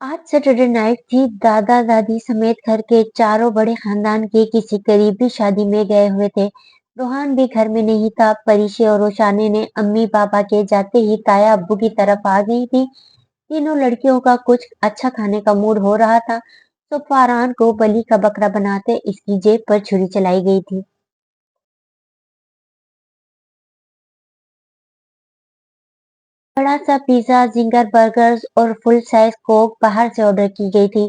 आज Saturday night थी। दादा दादी समेत घर के चारों बड़े खानदान के किसी करीबी शादी में गए हुए थे। रोहान भी घर में नहीं था। परीशे और रोशाने ने अम्मी पापा के जाते ही ताया अब्बू की तरफ आ गई थी। तीनों लड़कियों का कुछ अच्छा खाने का मूड हो रहा था, तो फरहान को बलि का बकरा बनाते इसकी जेब पर छुरी चलाई गई थी। बड़ा सा पिज्जा, जिंगर बर्गर्स और फुल साइज कोक बाहर से ऑर्डर की गई थी।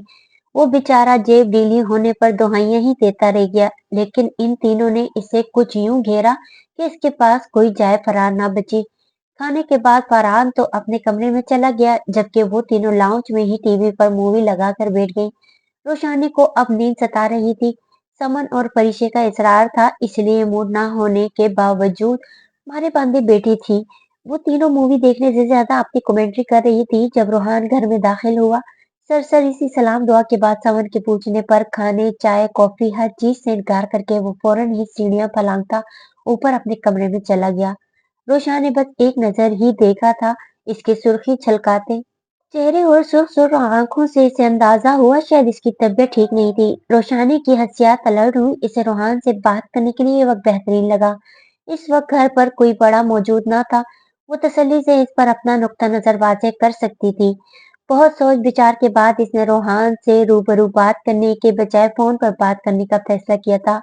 वो बेचारा जेब ढीली होने पर दुहाइयां ही देता रह गया, लेकिन इन तीनों ने इसे कुछ यूं घेरा कि इसके पास कोई जाए फरार ना बची। खाने के बाद फरहान तो अपने कमरे में चला गया, जबकि वो तीनों लाउंज में ही टीवी पर मूवी लगाकर बैठ गई। रोशानी को अब नींद सता रही थी। समन और परिचय का इसरार था, इसलिए मूड ना होने के बावजूद मारे बांधे बैठी थी। वो तीनों मूवी देखने से ज्यादा अपनी कमेंट्री कर रही थी जब रोहान घर में दाखिल हुआ। सरसरी सी सलाम दुआ के बाद समन के पूछने पर खाने, चाय, कॉफी हर चीज से इनकार करके वो फौरन ही सीढ़ियां फलांगता ऊपर अपने कमरे में चला गया। रोशा ने बस एक नजर ही देखा था, इसके सुर्खी छलकाते चेहरे और सुर्ख आंखों से इसे अंदाजा हुआ शायद इसकी तबीयत ठीक नहीं थी। रोशानी की हंसियात अलर्ट हुई। इसे रोहान से बात करने के लिए ये वक्त बेहतरीन लगा। इस वक्त घर पर कोई बड़ा मौजूद न था। वो तसल्ली से इस पर अपना नुक्ता नजर वाज़ेह कर सकती थी। बहुत सोच विचार के बाद इसने रोहान से रूबरू बात करने के बजाय फोन पर बात करने का फैसला किया था।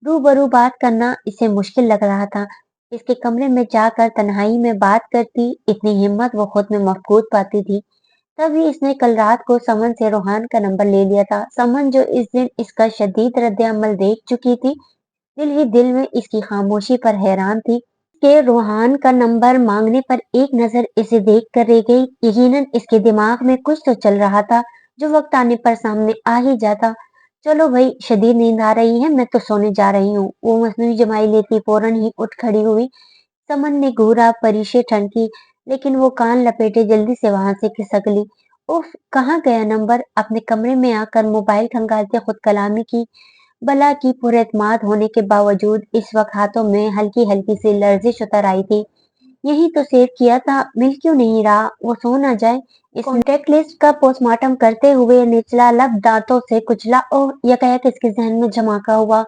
रूबरू बात करना इसे मुश्किल लग रहा था। इसके कमरे में जाकर तन्हाई में बात करती, इतनी हिम्मत वो खुद में मफकूद पाती थी। तभी इसने कल रात को समन से रोहान का नंबर ले लिया था। समन जो इस दिन इसका शदीद रद्द-ए-अमल देख चुकी थी, दिल ही दिल में इसकी खामोशी पर हैरान थी। के रोहान का नंबर मांगने पर एक नजर इसे देख कर रह गई। यकीनन इसके दिमाग में कुछ तो चल रहा था, जो वक्त आने पर सामने आ ही जाता। चलो भाई, शदीद नींद आ रही है, मैं तो सोने जा रही हूँ। वो मसनूई जमाई लेती फौरन ही उठ खड़ी हुई। समन ने घूरा, परिशे ठनकी, लेकिन वो कान लपेटे जल्दी से वहां से खिसक ली। उफ, कहाँ गया नंबर? अपने कमरे में आकर मोबाइल खंगालते खुद कलामी की। बला की पुरएतमाद होने के बावजूद इस वक्त हाथों में हल्की हल्की सी लर्जिश उतर आई थी। यही तो सेव किया था, मिल क्यों नहीं रहा? वो सो ना जाए। इस कॉन्टेक्ट लिस्ट का पोस्टमार्टम करते हुए निचला लब दांतों से कुचला। ओह, यह कह के इसके जहन में झमाका हुआ।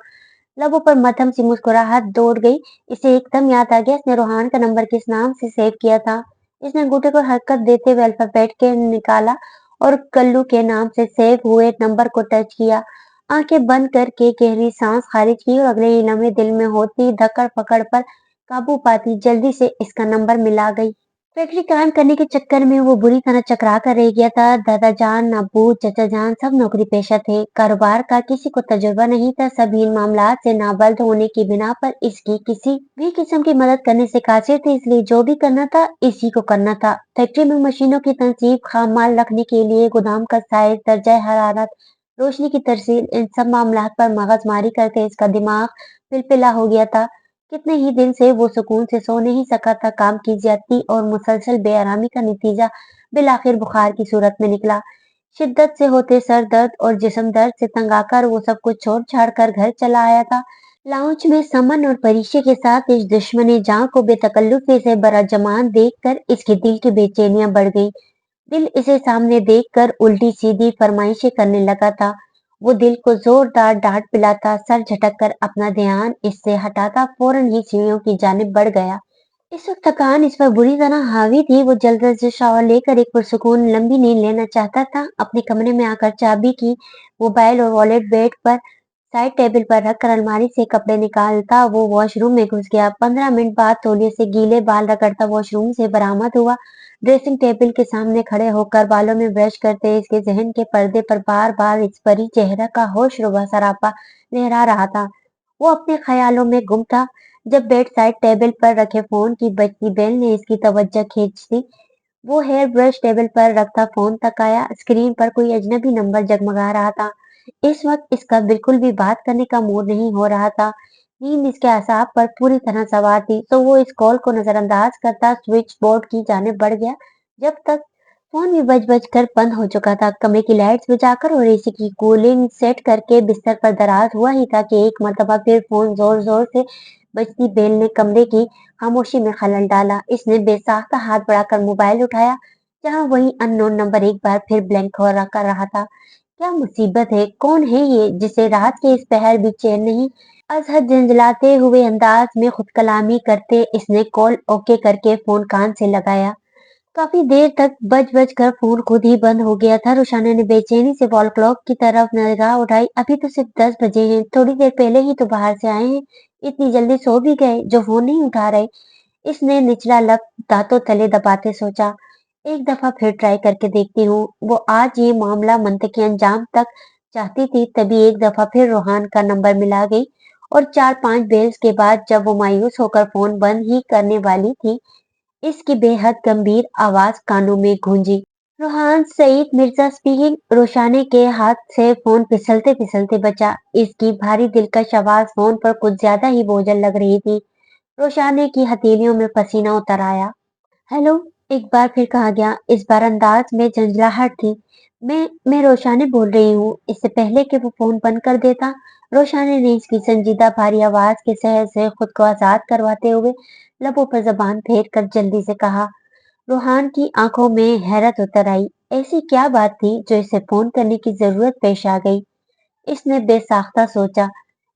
लबों पर मध्यम सी मुस्कुराहट दौड़ गई। इसे एकदम याद आ गया, इसने रोहान का नंबर किस नाम से सेव किया था। इसने अंगूठे को हरकत देते हुए अल्फाबेट के निकाला और कल्लू के नाम से सेव हुए नंबर को टच किया। आंखें बंद करके गहरी सांस खारिज की और अगले ही लम्हे दिल में होती धक्कड़ पकड़ पर काबू पाती जल्दी से इसका नंबर मिला गई। फैक्ट्री कायम करने के चक्कर में वो बुरी तरह चकरा कर रह गया था। दादा जान, अब्बू, चाचा जान सब नौकरी पेशा थे। कारोबार का किसी को तजुर्बा नहीं था। सभी इन मामलात से नाबल्द होने की बिना पर इसकी किसी भी किस्म की मदद करने से कासिर थे, इसलिए जो भी करना था इसी को करना था। फैक्ट्री में मशीनों की तनसीब, खाम माल रखने के लिए गोदाम का साइज, दर्जा हरारत, रोशनी की तरसील, इन सब मामलात पर मगजमारी करके इसका दिमाग पिलपिला हो गया था। कितने ही दिन से वो सुकून से सो नहीं सका था। काम की ज्यादती और मुसलसल बेआरामी का नतीजा बिलाखिर बुखार की सूरत में निकला। शिद्दत से होते सर दर्द और जिस्म दर्द से तंग आकर वो सब कुछ छोड़ छाड़ कर घर चला आया था। लाउंज में समन और परीक्षे के साथ इस दुश्मने जान को बेतकल्लुफी से बराजमान देखकर इसके दिल की बेचैनियां बढ़ गई। दिल इसे सामने देखकर उल्टी सीधी फरमाइशें करने लगा था। वो दिल को जोरदार डांट पिलाता, सर झटक कर अपना ध्यान इससे हटाता फौरन ही सीढ़ियों की जानिब बढ़ गया। इस वक्त थकान इस पर बुरी तरह हावी थी। वो जल्द से शावर लेकर एक पुरसुकून लंबी नींद लेना चाहता था। अपने कमरे में आकर चाबी की, मोबाइल और वॉलेट बेड पर साइड टेबल पर रखकर अलमारी से कपड़े निकालता वो वॉशरूम में घुस गया। 15 मिनट बाद तौलिए से गीले बाल रगड़ता वॉशरूम से बरामद हुआ। ड्रेसिंग टेबल के सामने खड़े होकर बालों में ब्रश करते इसके जहन के पर्दे पर बार बार इस परी चेहरा का होशरुबा सरापा लहरा रहा था। वो अपने ख्यालों में गुम था जब बेड साइड टेबल पर रखे फोन की बजती बेल ने इसकी तवज्जो खींची। वो हेयर ब्रश टेबल पर रखता फोन तक आया। स्क्रीन पर कोई अजनबी नंबर जगमगा रहा था। इस वक्त इसका बिल्कुल भी बात करने का मूड नहीं हो रहा था। नींद इसके असाब पर पूरी तरह सवार थी, तो वो इस कॉल को नजरअंदाज करता स्विच बोर्ड की जानिब बढ़ गया। जब तक फोन भी बज कर बंद हो चुका था। कमरे की लाइट्स बुझाकर और एसी की कूलिंग सेट करके बिस्तर पर दराज हुआ ही था कि एक मर्तबा फिर फोन जोर जोर से बजती बेल ने कमरे की खामोशी में खलल डाला। इसने बेसाख्ता हाथ बढ़ाकर मोबाइल उठाया। जहां वही अननोन नंबर एक बार फिर ब्लैंक हो कर रहा था। क्या मुसीबत है? कौन है ये जिसे रात के इस पहर भी चैन नहीं? अजहर झंझलाते हुए अंदाज में खुद कलामी करते इसने कॉल ओके करके फोन कान से लगाया। काफी देर तक बज बज कर फोन खुद ही बंद हो गया था। रुशाना ने बेचैनी से वॉल क्लॉक की तरफ निगाह उठाई। अभी तो सिर्फ 10 बजे हैं, थोड़ी देर पहले ही तो बाहर से आए हैं, इतनी जल्दी सो भी गए जो फोन नहीं उठा रहे? इसने निचला लब दांतों तले दबाते सोचा। एक दफा फिर ट्राई करके देखती हूँ। वो आज ये मामला मंतकी अंजाम तक चाहती थी, तभी एक दफा फिर रोहान का नंबर मिला गई और 4-5 बेल्स के बाद जब वो मायूस होकर फोन बंद ही करने वाली थी, इसकी बेहद गंभीर आवाज कानों में गूंजी। रोहान सईद मिर्जा स्पीकिंग। रोशाने के हाथ से फोन फिसलते फिसलते बचा। इसकी भारी दिलकश आवाज फोन पर कुछ ज्यादा ही बोझल लग रही थी। रोशाने की हथेलियों में पसीना उतर आया। हेलो, एक बार फिर कहा गया। इस बार अंदाज में झंझलाहट थी। मैं रोशाने बोल रही हूँ। इससे पहले कि वो फोन बंद कर देता, रोशाने ने इसकी संजीदा भारी आवाज के शहर से खुद को आजाद करवाते हुए लबों पर जबान फेर कर जल्दी से कहा। रोहान की आंखों में हैरत उतर आई। ऐसी क्या बात थी जो इसे फोन करने की जरूरत पेश आ गई? इसने बेसाख्ता सोचा।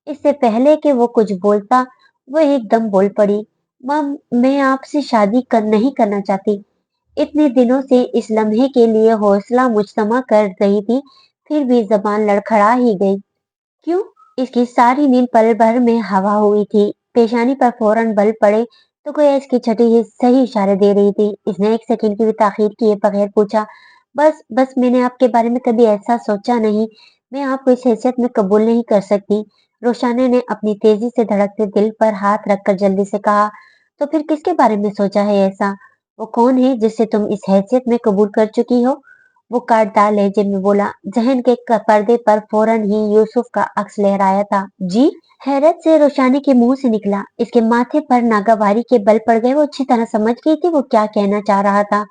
इससे पहले कि वो कुछ बोलता, वो एकदम बोल पड़ी। मम, मैं आपसे शादी नहीं करना चाहती। इतने दिनों से इस लम्हे के लिए हौसला मुजतमा कर रही थी, फिर भी जबान लड़खड़ा ही गई। क्यों? इसकी सारी नींद पल भर में हवा हुई थी। पेशानी पर फौरन बल पड़े तो गोया इसकी छठी ही सही इशारे दे रही थी। इसने एक सेकंड की भी ताखीर किए बगैर पूछा। बस बस मैंने आपके बारे में कभी ऐसा सोचा नहीं। मैं आपको इस हैसियत में कबूल नहीं कर सकती। रोशाने ने अपनी तेजी से धड़कते दिल पर हाथ रखकर जल्दी से कहा। तो फिर किसके बारे में सोचा है ऐसा? वो कौन है जिससे तुम इस हैसियत में कबूल कर चुकी हो? वो काटदार लहजे में बोला। जहन के पर्दे पर फौरन ही यूसुफ का अक्स लहराया था। जी? हैरत से रोशानी के मुंह से निकला। इसके माथे पर नागावारी के बल पड़ गए। वो अच्छी तरह समझ गई थी वो क्या कहना चाह रहा था।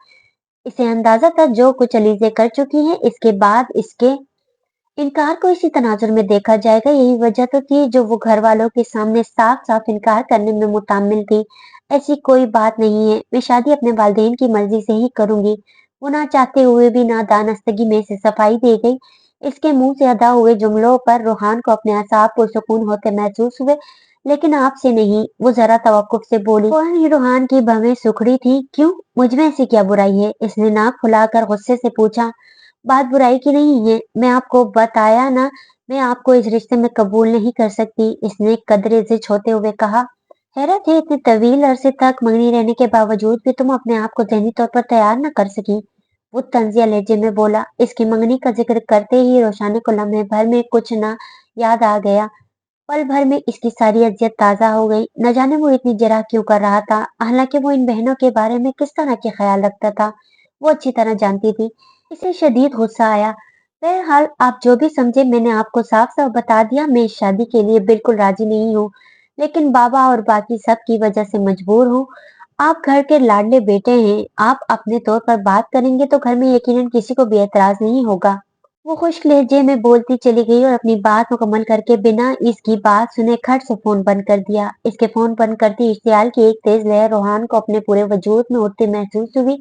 इसे अंदाजा था जो कुछ अलीजे कर चुकी है, इसके बाद इसके इनकार को इसी तनाजुर में देखा जाएगा। यही वजह तो थी जो वो घर वालों के सामने साफ साफ इनकार करने में मुतामिल थी। ऐसी कोई बात नहीं है, मैं शादी अपने वालिदैन की मर्जी से ही करूंगी। वो ना चाहते हुए भी ना दानस्तगी में से सफाई दे गई। इसके मुंह से अदा हुए जुमलों पर रूहान को अपने असाब पुरसुकून होते महसूस हुए, लेकिन आपसे नहीं। वो जरा तवक्कुफ से बोली। फौरन ही रूहान की भवें सुखड़ी थी। क्यों? मुझ में ऐसी क्या बुराई है? इसने नाक फुलाकर गुस्से से पूछा। बात बुराई की नहीं है, मैं आपको बताया ना, मैं आपको इस रिश्ते में कबूल नहीं कर सकती। इसने कदरे से छोते हुए कहा। हैरत है, इतने तवील अरसे तक मंगनी रहने के बावजूद भी तुम अपने आप को ज़हनी तौर पर तैयार न कर सकी। वो तंजिया लहजे में बोला। इसकी मंगनी का जिक्र करते ही रोशानी को लम्हे भर में कुछ न याद आ गया। पल भर में इसकी सारी अजियत ताजा हो गई। न जाने वो इतनी जरा क्यों कर रहा था। हालांकि वो इन बहनों के बारे में किस तरह के ख्याल रखता था, वो अच्छी तरह जानती थी। इसे शदीद गुस्सा आया। बहरहाल आप जो भी समझे, मैंने आपको साफ साफ बता दिया, मैं इस शादी के लिए बिल्कुल राजी नहीं हूँ, लेकिन बाबा और बाकी सब की वजह से मजबूर हूँ। आप घर के लाडले बेटे हैं, आप अपने तौर पर बात करेंगे तो घर में यकीनन किसी को भी एतराज नहीं होगा। वो खुश्क लहजे में बोलती चली गई और अपनी बात मुकम्मल करके बिना इसकी बात सुने खट से फोन बंद कर दिया। इसके फोन बंद करते इश्तियाल की एक तेज लहर रोहान को अपने पूरे वजूद में उठती महसूस हुई।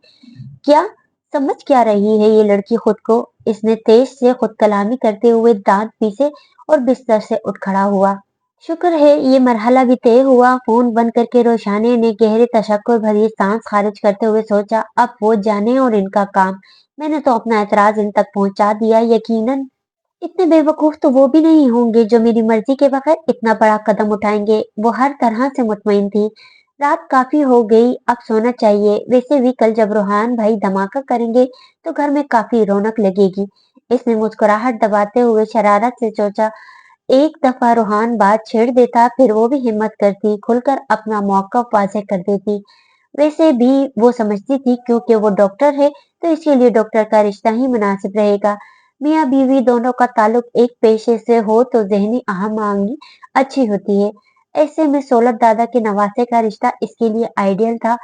क्या समझ क्या रही है ये लड़की खुद को? इसने तेज से खुद कलामी करते हुए दांत पीसे और बिस्तर से उठ खड़ा हुआ। शुक्र है ये मरहला भी तय हुआ। फोन बंद करके रोशाने ने गहरे तशक्कुर भरी सांस खारिज करते हुए सोचा। अब वो जाने और इनका काम। मैंने तो अपना एतराज इन तक पहुंचा दिया। यकीनन इतने बेवकूफ तो वो भी नहीं होंगे जो मेरी मर्जी के बगैर इतना बड़ा कदम उठाएंगे। वो हर तरह से मुतमईन थी। रात काफी हो गई, अब सोना चाहिए। वैसे भी कल जब रोहान भाई धमाका करेंगे तो घर में काफी रौनक लगेगी। इसने मुस्कुराहट दबाते हुए शरारत से सोचा। एक दफा रूहान बात छेड़ देता, फिर वो भी हिम्मत करती, खुलकर अपना मौक़िफ़ वाज़ेह कर देती। वैसे भी वो समझती थी क्योंकि वो डॉक्टर है, तो इसके लिए डॉक्टर का रिश्ता ही मुनासिब रहेगा। मियाँ-बीवी दोनों का ताल्लुक एक पेशे से हो तो ज़हनी हम-आहंगी अच्छी होती है। ऐसे में सोलत दादा के नवासे का रिश्ता इसके लिए आइडियल था।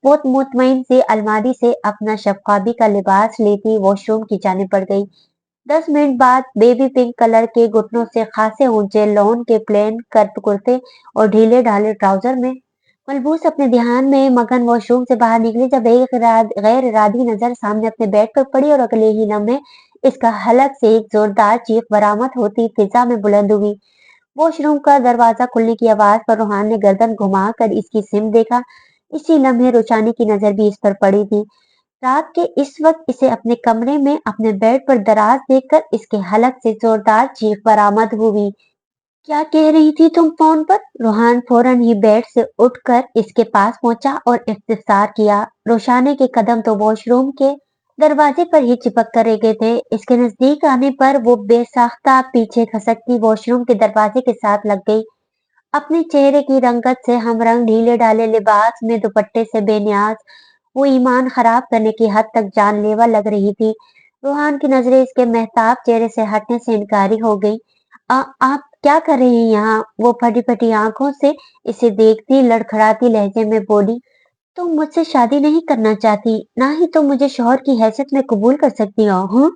बहुत मुतमईन सी अलमारी से अपना शफ़क़ाबी का लिबास लेती वॉशरूम की जानिब बढ़ गई। 10 मिनट बाद बेबी पिंक कलर के घुटनों से खासे ऊंचे लॉन के प्लेन कट कुर्ते और ढीले ढाले ट्राउजर में मलबूस अपने ध्यान में मगन वॉशरूम से बाहर निकली जब एक गैर इरादी नजर सामने अपने बेड पर पड़ी और अगले ही लम्हे इसका हलक से एक जोरदार चीख बरामद होती फिजा में बुलंद हुई। वॉशरूम का दरवाजा खुलने की आवाज पर रूहान ने गर्दन घुमाकर इसकी सिम देखा। इसी लम्हे रोशानी की नजर भी इस पर पड़ी थी। रात के इस वक्त इसे अपने कमरे में अपने बेड पर दराज देखकर इसके हलक से जोरदार चीख बरामद हुई। क्या कह रही थी तुम फोन पर? रूहान फौरन ही बेड से उठकर इसके पास पहुंचा और इफ्तिसार किया। रोशाने के कदम तो वॉशरूम के दरवाजे पर ही चिपक कर रह गए थे। इसके नजदीक आने पर वो बेसाख्ता पीछे खसकती वॉशरूम के दरवाजे के साथ लग गई। अपने चेहरे की रंगत से हमरंग ढीले ढाले लिबास में दुपट्टे से बेनियाज वो ईमान खराब करने की हद तक जानलेवा लग रही थी। रूहान की नजरें इसके मेहताब चेहरे से हटने से इनकारी हो गई। आप क्या कर रही हैं यहाँ? वो फटी फटी आंखों से इसे देखती लड़खड़ाती लहजे में बोली। तुम मुझसे शादी नहीं करना चाहती, ना ही तुम मुझे शौहर की हैसियत में कबूल कर सकती हो। हूँ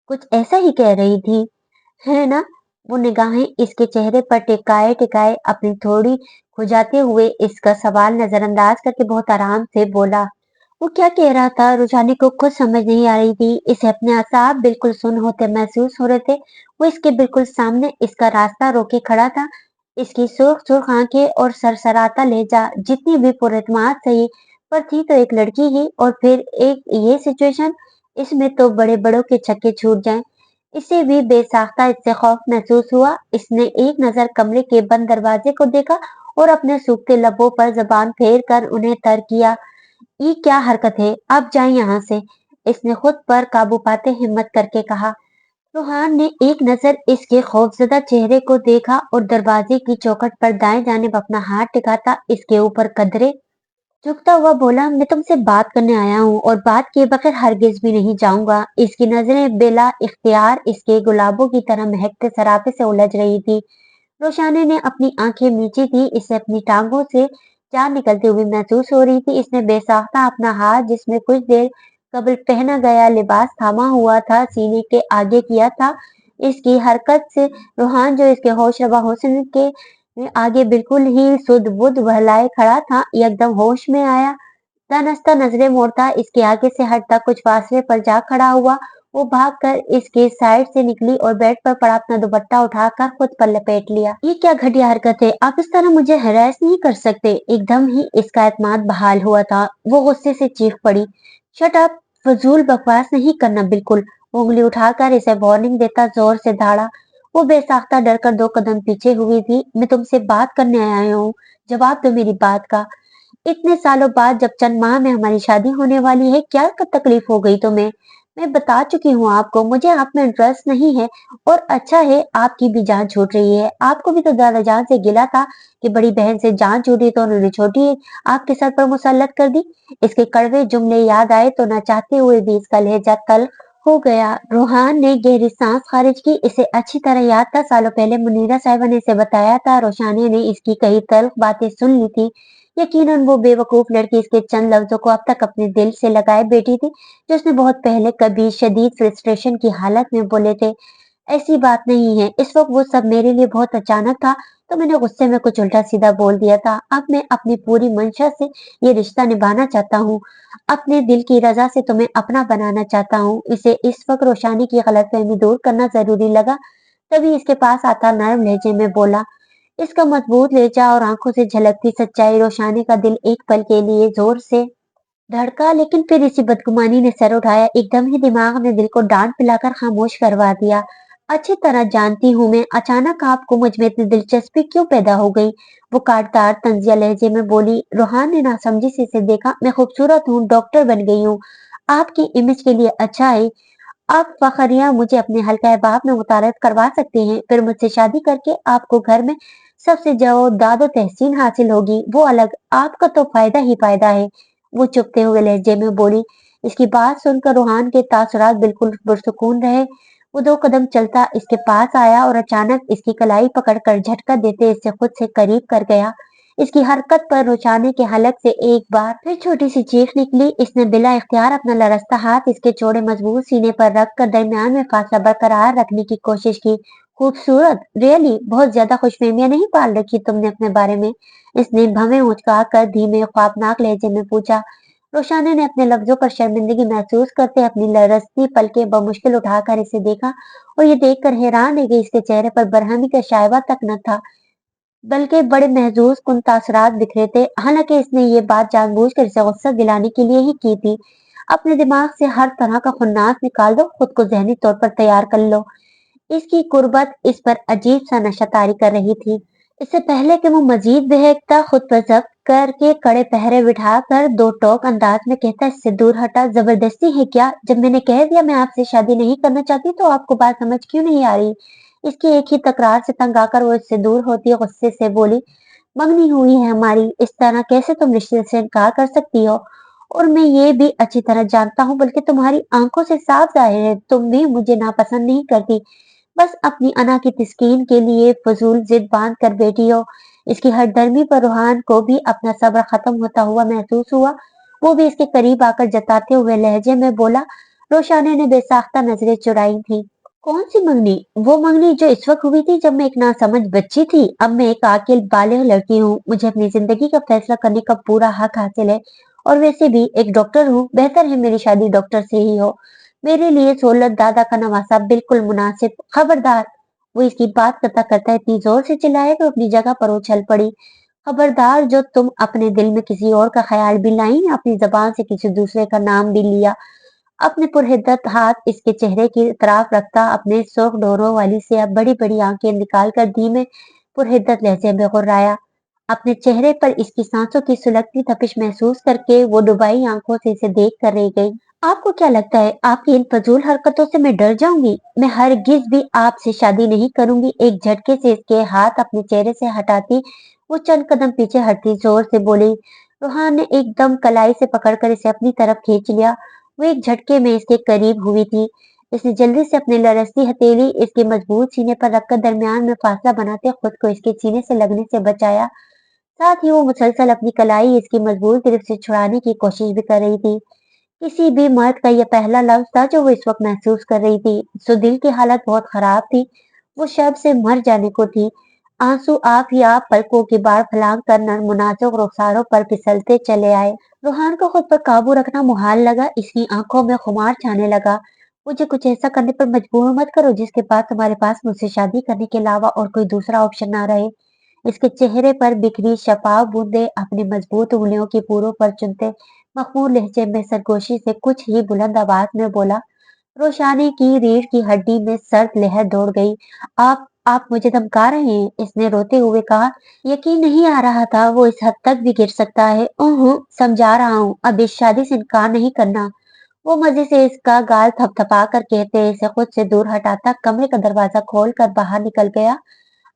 कुछ ऐसा ही कह रही थी, है ना? वो निगाहें इसके चेहरे पर टिकाए टिकाए अपनी थोड़ी खुजाते हुए इसका सवाल नजरअंदाज करके बहुत आराम से बोला। वो क्या कह रहा था रुझाने को खुद समझ नहीं आ रही थी। इसे अपने असाब बिल्कुल सुन्न होते महसूस हो रहे थे। वो इसके बिल्कुल सामने इसका रास्ता रोके खड़ा था। इसकी सुर्ख सुर्ख आंखें और सरसराता लहजा जितनी भी पुरएतमाद सही पर थी तो एक लड़की ही, और फिर एक ये सिचुएशन, इसमें तो बड़े बड़ों के छक्के छूट जाएं। इसे भी बेसाख्ता इससे खौफ महसूस हुआ। इसने एक नजर कमरे के बंद दरवाजे को देखा और अपने सूखते लबों पर जबान फेर कर उन्हें तर किया। ये क्या हरकत है? आप जाएं यहाँ से, इसने खुद पर काबू पाते हिम्मत करके कहा। रूहान ने एक नजर इसके खौफजदा चेहरे को देखा और दरवाजे की चौखट पर दाएं जानिब अपना हाथ टिकाता इसके ऊपर कदरे झुकता हुआ बोला, मैं तुमसे बात करने आया हूँ और बात किए बगैर हरगिज भी नहीं जाऊंगा। इसकी नजरें बेला इख्तियार इसके गुलाबों की तरह महकते सरापे से उलझ रही थी। रोशाने ने अपनी आंखें मींची थी। इसे अपनी टांगों से जान निकलती हुई महसूस हो रही थी। इसने बेसाख्ता अपना हाथ जिसमें कुछ देर कबल पहना गया लिबास थामा हुआ था सीने के आगे किया था। इसकी हरकत से रूहान जो इसके होशरबा हुस्न के आगे बिल्कुल ही सुध बुध बहलाए खड़ा था एकदम होश में आया। दानस्ता नजरें मोड़ता इसके आगे से हटता कुछ फासले पर जा खड़ा हुआ। वो भागकर इसके साइड से निकली और बेड पर पड़ा अपना दुपट्टा उठाकर खुद पर लपेट लिया। ये क्या घटिया हरकत है? आप इस तरह मुझे हरास नहीं कर सकते। एकदम ही इसका एतमाद बहाल हुआ था। वो गुस्से से चीख पड़ी, शट अप, फजूल बकवास नहीं करना बिल्कुल। वो उंगली उठाकर इसे वार्निंग देता जोर से धाड़ा। वो बेसाख्ता डरकर 2 कदम पीछे हुई थी। मैं तुमसे बात करने आया हूँ, जवाब दो मेरी बात का। इतने सालों बाद जब चंद माह में हमारी शादी होने वाली है, क्या तकलीफ हो गई तुम्हें? मैं बता चुकी हूँ आपको, मुझे आप में इंटरेस्ट नहीं है। और अच्छा है आपकी भी जान छूट रही है। आपको भी तो दादा जान से गिला था कि बड़ी बहन से जान छूटी तो उन्होंने छोटी आपके सर पर मुसल्लत कर दी। इसके कड़वे जुमले याद आए तो न चाहते हुए भी इसका लहजा तल्ख हो गया। रूहान ने गहरी सांस खारिज की। इसे अच्छी तरह याद था, सालों पहले मुनीरा साहिबा ने इसे बताया था। रोशानी ने इसकी कई तल्ख बातें सुन ली थी। यकीनन वो बेवकूफ लड़की इसके चंद लफ्जों को अब तक अपने दिल से लगाए बैठी थी, जो उसने बहुत पहले कभी शदीद फ्रस्ट्रेशन की हालत में बोले थे। ऐसी बात नहीं है, इस वक्त वो सब मेरे लिए बहुत अचानक था, तो मैंने गुस्से में कुछ उल्टा सीधा बोल दिया था। अब मैं अपनी पूरी मंशा से ये रिश्ता निभाना चाहता हूँ, अपने दिल की रजा से तुम्हें अपना बनाना चाहता हूँ। इसे इस वक्त रोशानी की गलतफहमी दूर करना जरूरी लगा, तभी इसके पास आता नरम लहजे में बोला। इसका मजबूत लहजा और आंखों से झलकती सच्चाई रोशानी का दिल एक पल के लिए जोर से धड़का, लेकिन फिर इसी बदगुमानी ने सर उठाया। एकदम ही दिमाग ने दिल को डांट पिलाकर खामोश करवा दिया। अच्छी तरह जानती हूँ मैं, अचानक आपको मुझ में इतनी दिलचस्पी क्यों पैदा हो गई? वो काटदार तंजिया लहजे में बोली। रूहान ने नासमझी से इसे देखा। मैं खूबसूरत हूँ, डॉक्टर बन गई हूँ, आपकी इमेज के लिए अच्छा है। आप फखरिया मुझे अपने हल्का अहबाब में मुतारफ करवा सकते हैं, फिर मुझसे शादी करके आपको घर में सबसे जो दादो तहसीन हासिल होगी वो अलग, आपका तो फायदा ही फायदा है। वो चुपते हुए लहजे में बोली। इसकी बात सुनकर रूहान के तासुरात बिल्कुल पुरसुकून रहे। वो 2 कदम चलता इसके पास आया और अचानक इसकी कलाई पकड़कर झटका देते इसे खुद से करीब कर गया। इसकी हरकत पर रुझाने के हलक से एक बार फिर छोटी सी चीख निकली। इसने बिला इख्तियार अपना लरसता हाथ इसके चौड़े मजबूत सीने पर रखकर दरमियान में फासला बरकरार रखने की कोशिश की। खूबसूरत, रियली बहुत ज्यादा खुशफहमियां नहीं पाल रखी तुमने अपने बारे में। इसने भवें उचका कर धीमे ख्वाबनाक लहजे में पूछा। रोशाना ने अपने लफ्जों पर शर्मिंदगी महसूस करते अपनी लरजती पलकें बमुश्किल उठाकर इसे देखा और ये देखकर हैरान रह गई इसके चेहरे पर बरहमी का शायबा तक न था, बल्कि बड़े महजूज कुन तासरात बिखरे थे। हालांकि इसने ये बात जानबूझकर इसे गुस्सा दिलाने के लिए ही की थी। अपने दिमाग से हर तरह का खुन्नास निकाल दो, खुद को जहनी तौर पर तैयार कर लो। इसकी कुर्बत इस पर अजीब सा नशा तारी कर रही थी। इससे पहले कि वो मजीद बहकता, खुद पर जब्त करके कड़े पहरे बिठाकर दो टोक अंदाज में कहता, इससे दूर हटा, जबरदस्ती है क्या? जब मैंने कह दिया मैं आपसे शादी नहीं करना चाहती तो आपको बात समझ क्यों नहीं आ रही? इसकी एक ही तकरार से तंग आकर वो इससे दूर होती गुस्से से बोली, मंगनी हुई है हमारी, इस तरह कैसे तुम रिश्ते से इनकार कर सकती हो? और मैं ये भी अच्छी तरह जानता हूँ, बल्कि तुम्हारी आंखों से साफ जाहिर है तुम भी मुझे नापसंद नहीं करती, बस अपनी अना की तस्कीन के लिए फजूल जिद बांध कर बैठी हो। इसकी हरदर्मी पर रूहान को भी अपना सब्र खत्म होता हुआ महसूस हुआ। वो भी इसके करीब आकर जताते हुए लहजे में बोला। रोशाने ने बेसाख्ता नजरें चुराई थी। कौन सी मंगनी? वो मंगनी जो इस वक्त हुई थी जब मैं एक नासमझ बच्ची थी। अब मैं एक आकिल बालिग लड़की हूँ, मुझे अपनी जिंदगी का फैसला करने का पूरा हक हासिल है। और वैसे भी एक डॉक्टर हूँ, बेहतर है मेरी शादी डॉक्टर से ही हो। मेरे लिए सोलत दादा का नवासा बिल्कुल मुनासिब। खबरदार! वो इसकी बात करता करता इतनी जोर से चिल्लाया कि अपनी जगह पर उछल पड़ी। खबरदार, जो तुम अपने दिल में किसी और का ख्याल भी लाई, अपनी जबान से किसी दूसरे का नाम भी लिया। अपने पुरहिद्दत हाथ इसके चेहरे की तरफ रखता अपने सुर्ख डोरों वाली से अब बड़ी बड़ी आंखें निकालकर धीमे पुरहिद्दत लहजे में गुर्राया। अपने चेहरे पर इसकी सांसों की सुलगती तपिश महसूस करके वो डुबाई आंखों से इसे देख कर रह गई। आपको क्या लगता है आपकी इन फजूल हरकतों से मैं डर जाऊंगी? मैं हरगिज भी आपसे शादी नहीं करूंगी। एक झटके से इसके हाथ अपने चेहरे से हटाती वो चंद कदम पीछे हटती जोर से बोली। रूहान ने एकदम कलाई से पकड़कर इसे अपनी तरफ खींच लिया। वो एक झटके में इसके करीब हुई थी। इसने जल्दी से अपनी लरजती हथेली इसके मजबूत सीने पर रखकर दरमियान में फासला बनाते खुद को इसके सीने से लगने से बचाया। साथ ही वो मुसलसल अपनी कलाई इसकी मजबूत गिरफ्त से छुड़ाने की कोशिश भी कर रही थी। किसी भी मर्द का यह पहला लफ्ज था जो वो इस वक्त महसूस कर रही थी। सो दिल की हालत बहुत खराब थी। वो शब से मर जाने को थी। आंसू आप ही आप पलकों की बाढ़ फैलांग कर मुनाजुक रुखसारों पर फिसलते चले आए। रूहान को खुद पर काबू रखना मुहाल लगा। इसकी आंखों में खुमार छाने लगा। मुझे कुछ ऐसा करने पर मजबूर मत करो जिसके बाद तुम्हारे पास मुझसे शादी करने के अलावा और कोई दूसरा ऑप्शन ना रहे। इसके चेहरे पर बिखरी शफाफ बूंदे अपनी मजबूत उंगलियों की पूरों पर चुनते मखमूर लहजे में सरगोशी से कुछ ही बुलंद आवाज में बोला। रोशानी की रीढ़ की हड्डी में सर्द लहर दौड़ गई। आप मुझे धमका रहे हैं? इसने रोते हुए कहा। यकीन नहीं आ रहा था वो इस हद तक भी गिर सकता है। ओह, समझा रहा हूँ, अब इस शादी से इनकार नहीं करना। वो मजे से इसका गाल थपथपा कर कहते इसे खुद से दूर हटाता कमरे का दरवाजा खोल कर बाहर निकल गया।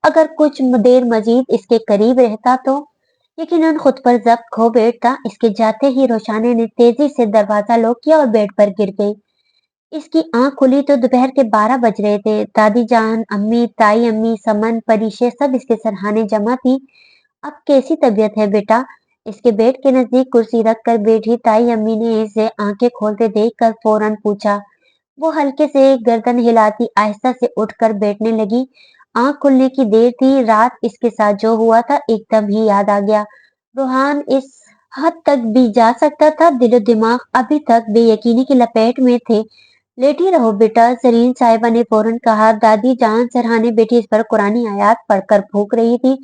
अगर कुछ देर मजीद इसके करीब रहता तो यकीनन खुद पर जब्त खो बैठता। इसके जाते ही रोशाने ने तेजी से दरवाजा लॉक किया और बेड पर गिर गई। इसकी आंख खुली तो दोपहर के 12 बज रहे थे। दादी जान, अम्मी, ताई अम्मी, समन, परीशे सब इसके सरहाने जमा थी। अब कैसी तबीयत है बेटा? इसके बेड के नजदीक कुर्सी रखकर बैठी ताई अम्मी ने इसे आंखें खोलते देखकर फौरन पूछा। वो हल्के से गर्दन हिलाती आहिस्ता से उठकर बैठने लगी। आंख खुलने की देर थी। रात इसके साथ जो हुआ था एकदम ही याद आ गया। रूहान इस हद तक भी जा सकता था। दिलो दिमाग अभी तक बेयकीनी की लपेट में थे। लेटी रहो बेटा, जरीन साहिबा ने फौरन कहा। दादी जान सरहाने बेटी इस पर कुरानी आयात पढ़कर फूंक रही थी।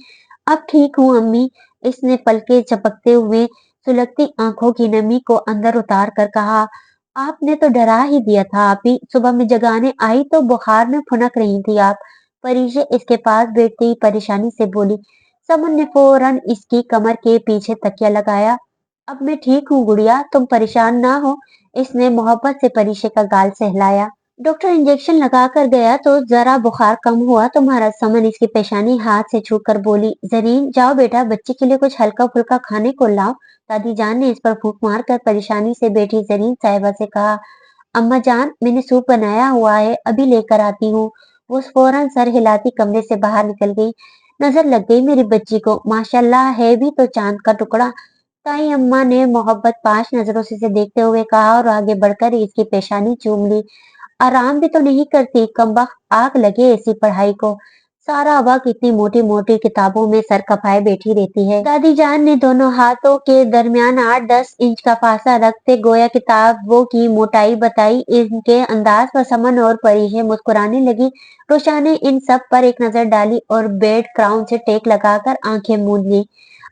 अब ठीक हूँ अम्मी, इसने पलके झपकते हुए सुलगती आंखों की नमी को अंदर उतार कर कहा। आपने तो डरा ही दिया था। आप ही सुबह में जगाने आई तो बुखार में फुनक रही थी आप। परीशे इसके पास बैठते ही परेशानी से बोली। समन ने फौरन इसकी कमर के पीछे तकिया लगाया। अब मैं ठीक हूँ गुड़िया, तुम परेशान ना हो। इसने मोहब्बत से परीशे का गाल सहलाया। डॉक्टर इंजेक्शन लगा कर गया तो जरा बुखार कम हुआ तुम्हारा। समन इसकी पेशानी हाथ से छूकर बोली। जरीन जाओ बेटा, बच्चे के लिए कुछ हल्का फुल्का खाने को लाओ। दादी जान ने इस पर फूंक मारकर परेशानी से बैठी जरीन साहिबा से कहा। अम्मा जान, मैंने सूप बनाया हुआ है, अभी लेकर आती हूँ। वो फौरन सर हिलाती कमरे से बाहर निकल गई। नजर लग गई मेरी बच्ची को, माशाल्लाह है भी तो चांद का टुकड़ा। ताई अम्मा ने मोहब्बत पाश नजरों से इसे देखते हुए कहा और आगे बढ़कर इसकी पेशानी चूम ली। आराम भी तो नहीं करती, कमबख्त आग लगे ऐसी पढ़ाई को। सारा वक्त इतनी मोटी मोटी किताबों में सर कपाए बैठी रहती है। दादी जान ने दोनों हाथों के दरमियान 8-10 इंच का फासला रखते गोया किताबों की मोटाई बताई। इनके अंदाज पर समन और परिशें मुस्कुराने लगी। रोशा ने इन सब पर एक नजर डाली और बेड क्राउन से टेक लगाकर आंखें मूंद ली।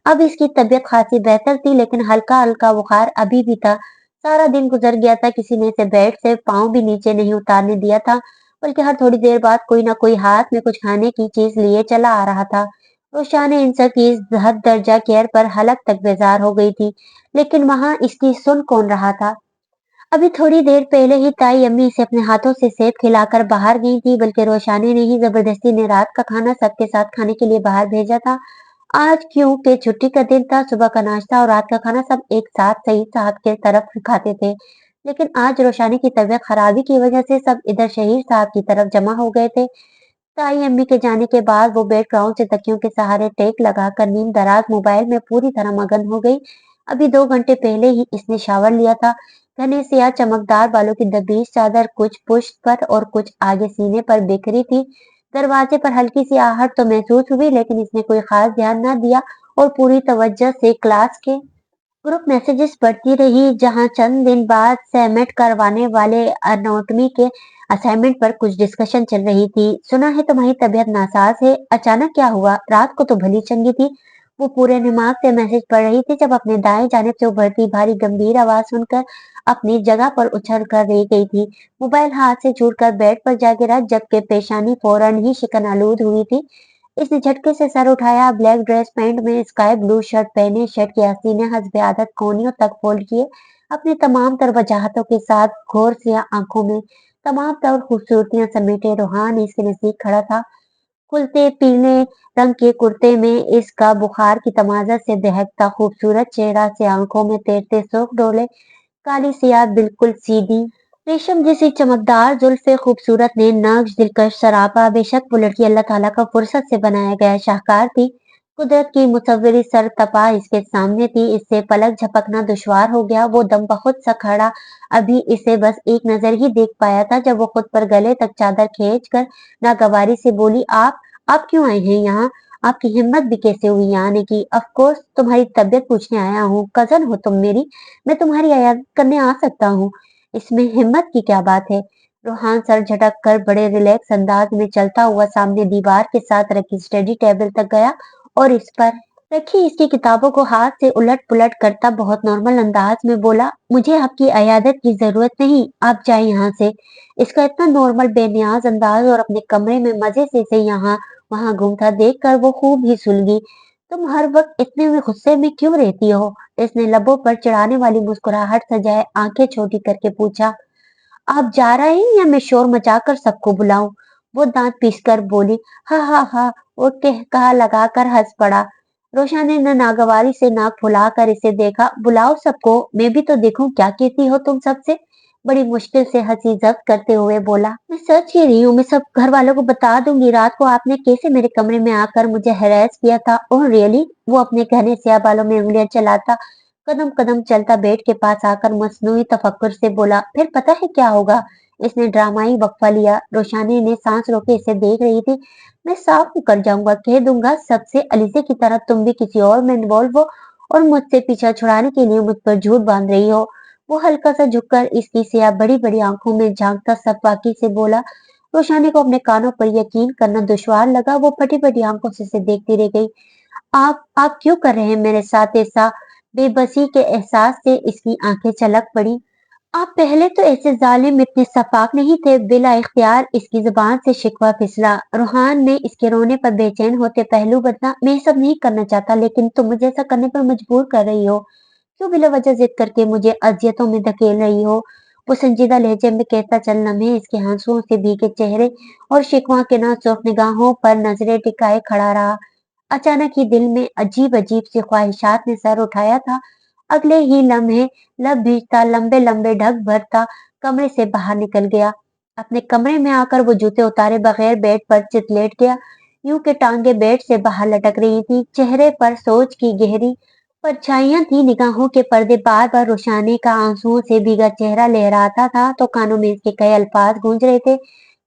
अब इसकी तबीयत खासी बेहतर थी, लेकिन हल्का हल्का बुखार अभी भी था। सारा दिन गुजर गया था, किसी ने इसे बेड से पांव भी नीचे नहीं उतारने दिया था, बल्कि हर थोड़ी देर बाद कोई ना कोई हाथ में कुछ खाने की चीज लिए चला आ रहा था। रोशा ने इन सब की इस हद दर्जा केयर पर हलक तक बेजार हो गई थी, लेकिन वहां इसकी सुन कौन रहा था। अभी थोड़ी देर पहले ही ताई अम्मी इसे अपने हाथों से सेब खिलाकर बाहर गई थी, बल्कि रोशानी ने ही जबरदस्ती ने रात का खाना सबके साथ खाने के लिए बाहर भेजा था। आज क्योंकि छुट्टी का दिन था, सुबह का नाश्ता और रात का खाना सब एक साथ सही साहब के तरफ खाते थे। लेकिन आज रोशानी की तबीयत खराबी की वजह से सब इधर शहीर साहब की तरफ जमा हो गए थे। ताई अम्मी के जाने के बाद वो बेड ग्राउंड से तकियों के सहारे टेक लगाकर नींद दराज मोबाइल में पूरी तरह मगन हो गई। अभी 2 घंटे पहले ही इसने शावर लिया था। घने से या चमकदार बालों की दबीज चादर कुछ पुष्ट पर और कुछ आगे सीने पर बिखरी थी। दरवाजे पर हल्की सी आहट तो महसूस हुई, लेकिन इसने कोई खास ध्यान न दिया और पूरी तवज्जो से क्लास के ग्रुप मैसेजेस पढ़ती रही, जहां चंद दिन बाद सबमिट करवाने वाले एनाटॉमी के असाइनमेंट पर कुछ डिस्कशन चल रही थी। सुना है तुम्हारी तबीयत नासाज है, अचानक क्या हुआ? रात को तो भली चंगी थी। वो पूरे दिमाग से मैसेज पढ़ रही थी जब अपने दाएं जानिब से उभरती भारी गंभीर आवाज सुनकर अपनी जगह पर उछल कर रह गई थी। मोबाइल हाथ से छूटकर बेड पर जा गिरा, जबकि पेशानी फौरन ही शिकन आलूद हुई थी। इसने झटके से सर उठाया। ब्लैक ड्रेस पैंट में स्काई ब्लू शर्ट पहने, शर्ट की आस्तीनें हस्बे आदत कोहनियों तक फोल्ड किए, अपनी तमाम तर वजाहतों के साथ घोर सी आंखों में तमाम तर खूबसूरतियां समेटे रूहान इसके नजदीक खड़ा था। खुलते पीले रंग के कुर्ते में इसका बुखार की तमाजा से दहकता खूबसूरत चेहरा से आंखों में तैरते सुर्ख डोले, काली सियाह बिल्कुल सीधी रेशम जैसी चमकदार जुल्फे खूबसूरत ने नक्श दिलकश सरापा। बेशक वो लड़की अल्लाह ताला का फुर्सत से बनाया गया शाहकार थी, कुदरत की मुसव्विरी सर तपा इसके सामने थी। इससे पलक झपकना दुश्वार हो गया। वो दम बखुद सा खड़ा अभी इसे बस एक नजर ही देख पाया था, जब वो खुद पर गले तक चादर खींच कर नागवारी से बोली, आप क्यों आए हैं यहाँ? आपकी हिम्मत भी कैसे हुई यहाँ आने की? ऑफ कोर्स तुम्हारी तबीयत पूछने आया हूँ, कजन हो तुम मेरी, मैं तुम्हारी इयादत करने आ सकता हूँ, इसमें हिम्मत की क्या बात है? रोहान सर झटक कर बड़े रिलैक्स अंदाज में चलता हुआ सामने दीवार के साथ रखी स्टडी टेबल तक गया और इस पर रखी इसकी किताबों को हाथ से उलट पुलट करता बहुत नॉर्मल अंदाज में बोला, मुझे आपकी इयादत की जरूरत नहीं, आप जाए यहाँ से। इसका इतना नॉर्मल बेनियाज अंदाज और अपने कमरे में मजे से इसे यहाँ वहां घूमता देख कर वो खूब ही सुलगी। तुम हर वक्त इतने में गुस्से में क्यों रहती हो? इसने लबों पर चिढ़ाने वाली मुस्कुराहट सजाए आंखें छोटी करके पूछा। आप जा रहे हैं या मैं शोर मचाकर सबको बुलाऊं? वो दांत पीसकर बोली। हा वो कहा लगाकर हंस पड़ा। रोशा ने न नागवारी से नाक फुलाकर इसे देखा। बुलाओ सबको, मैं भी तो देखूं क्या कहती हो तुम सबसे। बड़ी मुश्किल से हंसी जब्त करते हुए बोला, मैं सच कह रही हूँ, मैं सब घर वालों को बता दूंगी रात को आपने कैसे मेरे कमरे में आकर मुझे हैरेस किया था। Oh really? वो अपने घने स्याह बालों में उंगलियां चलाता कदम कदम चलता बेड के पास आकर मसनूई तफक्कुर से बोला, फिर पता है क्या होगा? इसने ड्रामाई वक्फा लिया। रोशानी ने सांस रोके इसे देख रही थी। मैं साफ मुकर जाऊंगा, कह दूंगा सबसे अलीजे की तरह तुम भी किसी और में इन्वॉल्व हो और मुझसे पीछा छुड़ाने के लिए मुझ पर झूठ बांध रही हो। वो हल्का सा झुककर इसकी सियाह बड़ी बड़ी आंखों में झांकता सब बाकी से बोला। रोशानी को अपने कानों पर यकीन करना दुश्वार लगा। वो फटी फटी आंखों से इसे देखती रह गई। आप क्यों कर रहे हैं मेरे साथ ऐसा? बेबसी के एहसास से इसकी आंखें चलक पड़ी। आप पहले तो ऐसे जालिम इतने सफाक नहीं थे। बिला इख्तियार इसकी जुबान से शिकवा फिसला। रूहान ने इसके रोने पर बेचैन होते पहलू बदला। मैं ये सब नहीं करना चाहता, लेकिन तुम मुझे ऐसा करने पर मजबूर कर रही हो। क्यों बिला वजह जिद करके मुझे अजियतों में धकेल रही हो? वो संजीदा लहजे में कहता चल लम्हे इसके आंसुओं से भीगे चेहरे और शिकवा के ना सुर्ख निगाहों पर नजरें टिकाए खड़ा रहा। अचानक ही दिल में अजीब अजीब सी ख्वाहिशात ने सर उठाया था। अगले ही लम्हे लब भीजता लंबे लंबे ढक भरता कमरे से बाहर निकल गया। अपने कमरे में आकर वो जूते उतारे बगैर बेड पर चित लेट गया। यूं के टांगे बेड से बाहर लटक रही थी, चेहरे पर सोच की गहरी परछाइयां थी, निगाहों के पर्दे बार बार रोशानी का आंसुओं से भीगा चेहरा लहराता था तो कानों में इसके कई अल्फाज गूंज रहे थे।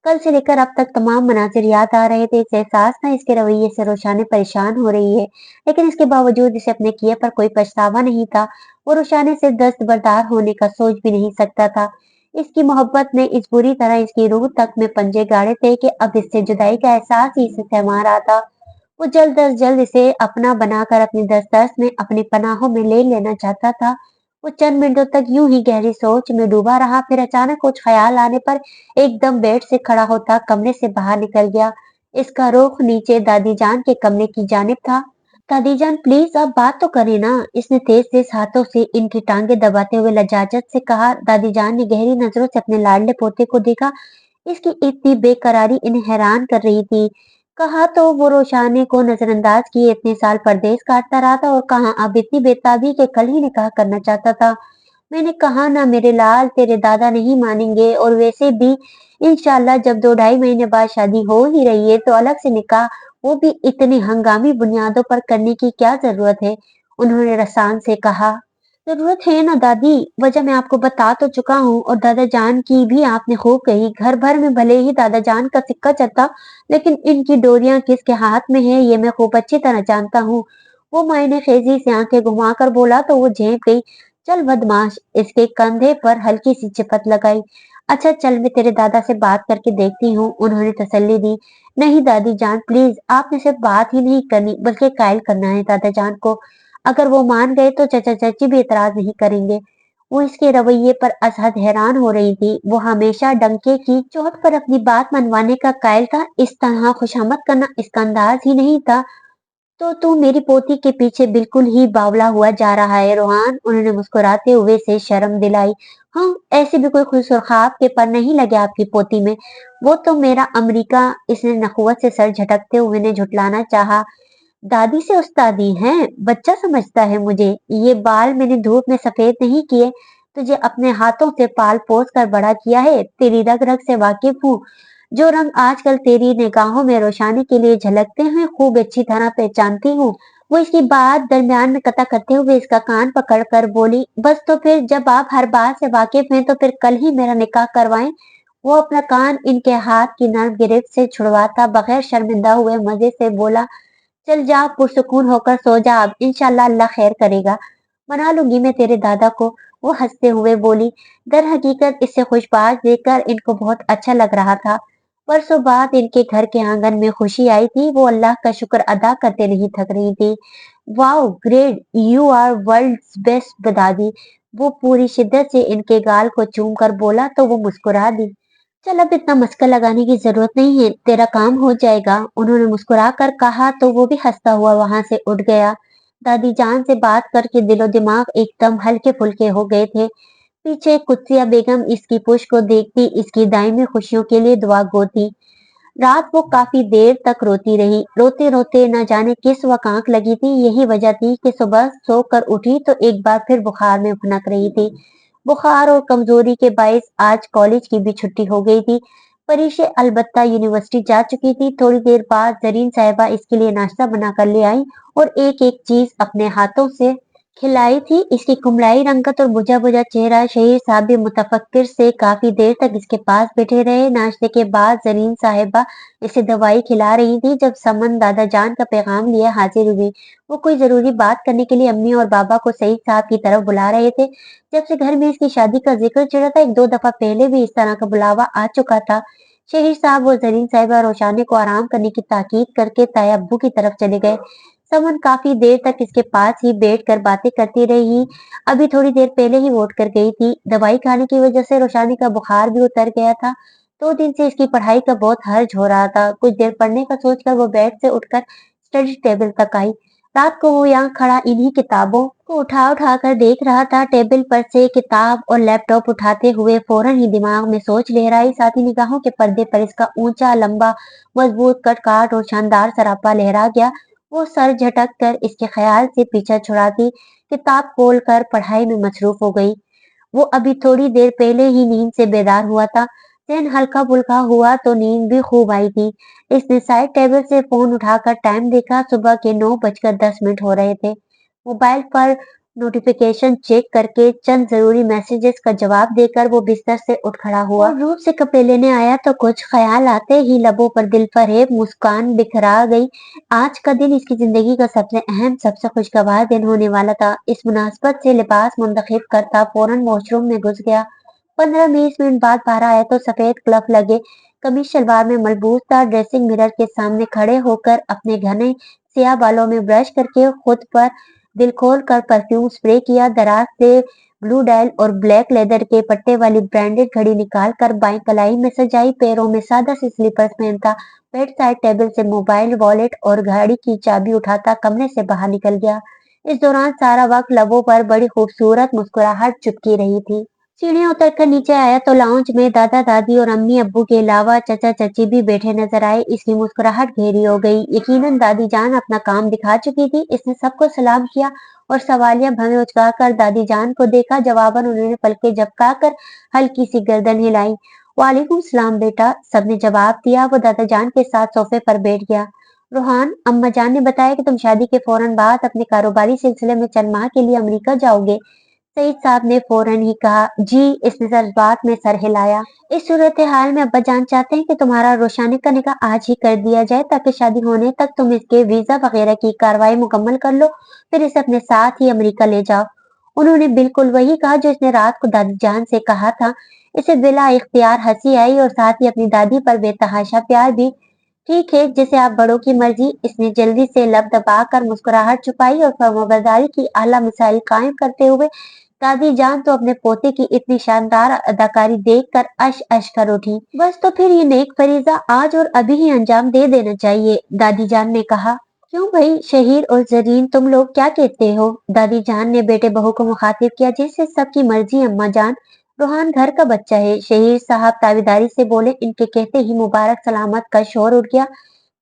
कल से लेकर अब तक तमाम मनाजिर याद आ रहे थे। इसे एहसास था इसके रवैये से रोशानी परेशान हो रही है, लेकिन इसके बावजूद इसे अपने किए पर कोई पछतावा नहीं था। वो रोशानी से दस्तबरदार होने का सोच भी नहीं सकता था। इसकी मोहब्बत ने इस बुरी तरह इसकी रूह तक में पंजे गाड़े थे कि अब इससे जुदाई का एहसास ही इसे सहमा रहा था। वो जल्द अज जल्द इसे अपना बनाकर अपनी दस्तरस में अपनी पनाहों में ले लेना चाहता था। वो चंद मिनटों तक यूं ही गहरी सोच में डूबा रहा, फिर अचानक कुछ ख्याल आने पर एकदम बेड से खड़ा होता कमरे से बाहर निकल गया। इसका रुख नीचे दादी जान के कमरे की जानिब था। दादी जान प्लीज आप बात तो करें ना, इसने तेज तेज हाथों से इनकी टांगे दबाते हुए लजाजत से कहा। दादी जान ने गहरी नजरों से अपने लाडले पोते को देखा। इसकी इतनी बेकरारी इन्हें हैरान कर रही थी। कहा तो वो रोशाने को नजरअंदाज किए इतने साल परदेश काटता रहा था, और कहा अब इतनी बेताबी के कल ही निकाह करना चाहता था। मैंने कहा ना मेरे लाल, तेरे दादा नहीं मानेंगे, और वैसे भी इंशाल्लाह जब 2 ढाई महीने बाद शादी हो ही रही है तो अलग से निकाह, वो भी इतनी हंगामी बुनियादों पर करने की क्या जरूरत है? उन्होंने रसान से कहा। जरूरत है ना दादी, वजह मैं आपको बता तो चुका हूँ, और दादा जान की भी आपने खूब कही। घर भर में भले ही दादा जान का सिक्का चलता, लेकिन इनकी डोरियां किसके हाथ में है ये मैं खूब अच्छी तरह जानता हूँ। वो मायने खेजी से आंखें घुमाकर बोला तो वो झेप गई। चल बदमाश, इसके कंधे पर हल्की सी चिपट लगाई। अच्छा चल मैं तेरे दादा से बात करके देखती हूँ, उन्होंने तसल्ली दी। नहीं दादी जान प्लीज, आपने सिर्फ बात ही नहीं करनी बल्कि कायल करना है दादा जान को। अगर वो मान गए तो चाचा चाची भी एतराज नहीं करेंगे। वो इसके रवैये पर असहद हैरान हो रही थी। वो हमेशा डंके की चोट पर अपनी बात मनवाने का कायल था, इस तरह खुशामद करना इसका अंदाज ही नहीं था। तो तू मेरी पोती के पीछे बिल्कुल ही बावला हुआ जा रहा है रोहान, उन्होंने मुस्कुराते हुए से शर्म दिलाई। हाँ, ऐसे भी कोई खुश ख्वाब के पर नहीं लगे आपकी पोती में। वो तो मेरा अमेरिका, इसने नखुवत से सर झटकते हुए ने झुटलाना चाहा। दादी से उस्तादी हैं, बच्चा समझता है मुझे। ये बाल मैंने धूप में सफेद नहीं किए, तुझे अपने हाथों से पाल पोस कर बड़ा किया है, तेरी रग रग से वाकिफ हूँ। जो रंग आजकल तेरी निगाहों में रोशनी के लिए झलकते हैं खूब अच्छी तरह पहचानती हूँ। वो इसकी बात दरमियान में कता करते हुए इसका कान पकड़ कर बोली, बस तो फिर जब आप हर बात से वाकिफ हैं तो फिर कल ही मेरा निकाह करवाएं। वो अपना कान इनके हाथ की नर्म गिरफ्त से छुड़वाता बगैर शर्मिंदा हुए मजे से बोला, चल जा पुरसुकून होकर सो जा, अब इंशाल्लाह अल्लाह खैर करेगा। मना लूंगी मैं तेरे दादा को, वो हंसते हुए बोली। दर हकीकत इससे खुशबाज देखकर इनको बहुत अच्छा लग रहा था। परसों बाद इनके घर के आंगन में खुशी आई थी, वो अल्लाह का शुक्र अदा करते नहीं थक रही थी। Wow great, you are world's best दादी। वो पूरी शिद्दत से इनके गाल को चूम कर बोला तो वो मुस्कुरा दी। चल अब इतना मस्का लगाने की जरूरत नहीं है, तेरा काम हो जाएगा, उन्होंने मुस्कुरा कर कहा तो वो भी हंसता हुआ वहां से उठ गया। दादी जान से बात करके दिलो दिमाग एकदम हल्के फुल्के हो गए थे। पीछे कुत्सिया बेगम इसकी पुश को देखती इसकी दायमी खुशियों के लिए दुआ गोती। रात वो काफी देर तक रोती रही, रोते रोते न जाने किस वक्त आंख लगी थी। यही वजह थी कि सुबह सोकर उठी तो एक बार फिर बुखार में भुनक रही थी। बुखार और कमजोरी के बायस आज कॉलेज की भी छुट्टी हो गई थी। परीक्षे अलबत्ता यूनिवर्सिटी जा चुकी थी। थोड़ी देर बाद जरीन साहिबा इसके लिए नाश्ता बनाकर ले आई और एक एक चीज अपने हाथों से खिलाई थी। इसकी कुमलाई रंगत और बुझा बुझा चेहरा शहीर साहब भी मुतफक्किर से काफी देर तक इसके पास बैठे रहे। नाश्ते के बाद जरीन साहिबा इसे दवाई खिला रही थी जब समन दादा जान का पैगाम लिए हाजिर हुई। वो कोई जरूरी बात करने के लिए अम्मी और बाबा को सईद साहब की तरफ बुला रहे थे। जब से घर में इसकी शादी का जिक्र चढ़ा था, एक दो दफा पहले भी इस तरह का बुलावा आ चुका था। शहीर साहब और जरीन साहिबा रोशाने को आराम करने की ताकीद करके ताया अब्बू की तरफ चले गए। समन काफी देर तक इसके पास ही बैठ कर बातें करती रही। अभी थोड़ी देर पहले ही वोट कर गई थी। दवाई खाने की वजह से रोशानी का बुखार भी उतर गया था। 2 दिन से इसकी पढ़ाई का बहुत हर्ज हो रहा था। कुछ देर पढ़ने का सोचकर वो बेड से उठकर स्टडी टेबल तक आई। रात को वो यहाँ खड़ा इन्हीं किताबों को उठा उठा कर देख रहा था। टेबल पर से किताब और लैपटॉप उठाते हुए फौरन ही दिमाग में सोच लहराई, साथ ही निगाहों के पर्दे पर इसका ऊंचा लंबा मजबूत कट काट और शानदार सरापा लहरा गया। वो सर झटक कर इसके ख्याल से पीछा छुड़ाती किताब खोल कर पढ़ाई में मसरूफ हो गई। वो अभी थोड़ी देर पहले ही नींद से बेदार हुआ था। जहन हल्का फुल्का हुआ तो नींद भी खूब आई थी। इसने साइड टेबल से फोन उठाकर टाइम देखा, सुबह के 9:10 हो रहे थे। मोबाइल पर नोटिफिकेशन चेक करके चंद जरूरी मैसेजेस का जवाब देकर वो बिस्तर से उठ खड़ा हुआ और रूम से कपड़े लेने आया तो कुछ ख्याल आते ही लबों पर दिल फरेब मुस्कान बिखरा गई। आज का दिन इसकी जिंदगी का सबसे अहम सबसे खुशगवार दिन होने वाला था। इस मुनासबत से लिबास मुंतखब करता फौरन वॉशरूम में घुस गया। 15-20 मिनट बाद बाहर आया तो सफेद क्लफ लगे कमीज शलवार में मलबूस था। ड्रेसिंग मिरर के सामने खड़े होकर अपने घने सियाह बालों में ब्रश करके खुद पर दिल खोल कर परफ्यूम स्प्रे किया। दराज से ब्लू डायल और ब्लैक लेदर के पट्टे वाली ब्रांडेड घड़ी निकाल कर बाई कलाई में सजाई। पैरों में सादा सी स्लीपर्स पहनता बेड साइड टेबल से मोबाइल वॉलेट और गाड़ी की चाबी उठाता कमरे से बाहर निकल गया। इस दौरान सारा वक्त लबों पर बड़ी खूबसूरत मुस्कुराहट चिपकी रही थी। सीढ़ियां उतरकर नीचे आया तो लाउंज में दादा दादी और अम्मी अब्बू के अलावा चाचा चाची भी बैठे नजर आए। इसकी मुस्कुराहट गहरी हो गई। यकीनन दादी जान अपना काम दिखा चुकी थी। इसने सबको सलाम किया और सवालिया भवें उचकाकर दादी जान को देखा। जवाबन उन्होंने पलकें झपकाकर हल्की सी गर्दन हिलाई। वालेकुम सलाम बेटा, सबने जवाब दिया। वो दादा जान के साथ सोफे पर बैठ गया। रोहान, अम्मा जान ने बताया कि तुम शादी के फौरन बाद अपने कारोबारी सिलसिले में चंद माह के लिए अमेरिका जाओगे। सईद साहब ने फौरन ही कहा, जी। इसने जज्बात में सर हिलाया। इस सूरत हाल में अब्बा जान चाहते हैं कि तुम्हारा रोशानी का निकाह आज ही कर दिया जाए ताकि शादी होने तक तुम इसके वीजा वगैरह की कार्रवाई मुकम्मल कर लो, फिर इसे अपने साथ ही अमेरिका ले जाओ। उन्होंने बिल्कुल वही कहा जो इसने रात को दादी जान से कहा था। इसे बिला इख्तियार हंसी आई और साथ ही अपनी दादी पर बेतहाशा प्यार भी। ठीक है, जैसे आप बड़ों की मर्जी। इसने जल्दी से लब दबाकर मुस्कुराहट छुपाई और फर्माबरदारी की आला मिसाल कायम करते हुए दादी जान तो अपने पोते की इतनी शानदार अदाकारी देखकर अश अश कर उठी। बस तो फिर ये नेक फरीजा आज और अभी ही अंजाम दे देना चाहिए, दादी जान ने कहा। क्यों भाई शहीर और जरीन, तुम लोग क्या कहते हो? दादी जान ने बेटे बहू को मुखातिब किया। जैसे सबकी मर्जी अम्मा जान। रोहान घर का बच्चा है, शहीर साहब तावेदारी से बोले। इनके कहते ही मुबारक सलामत का शोर उठ गया।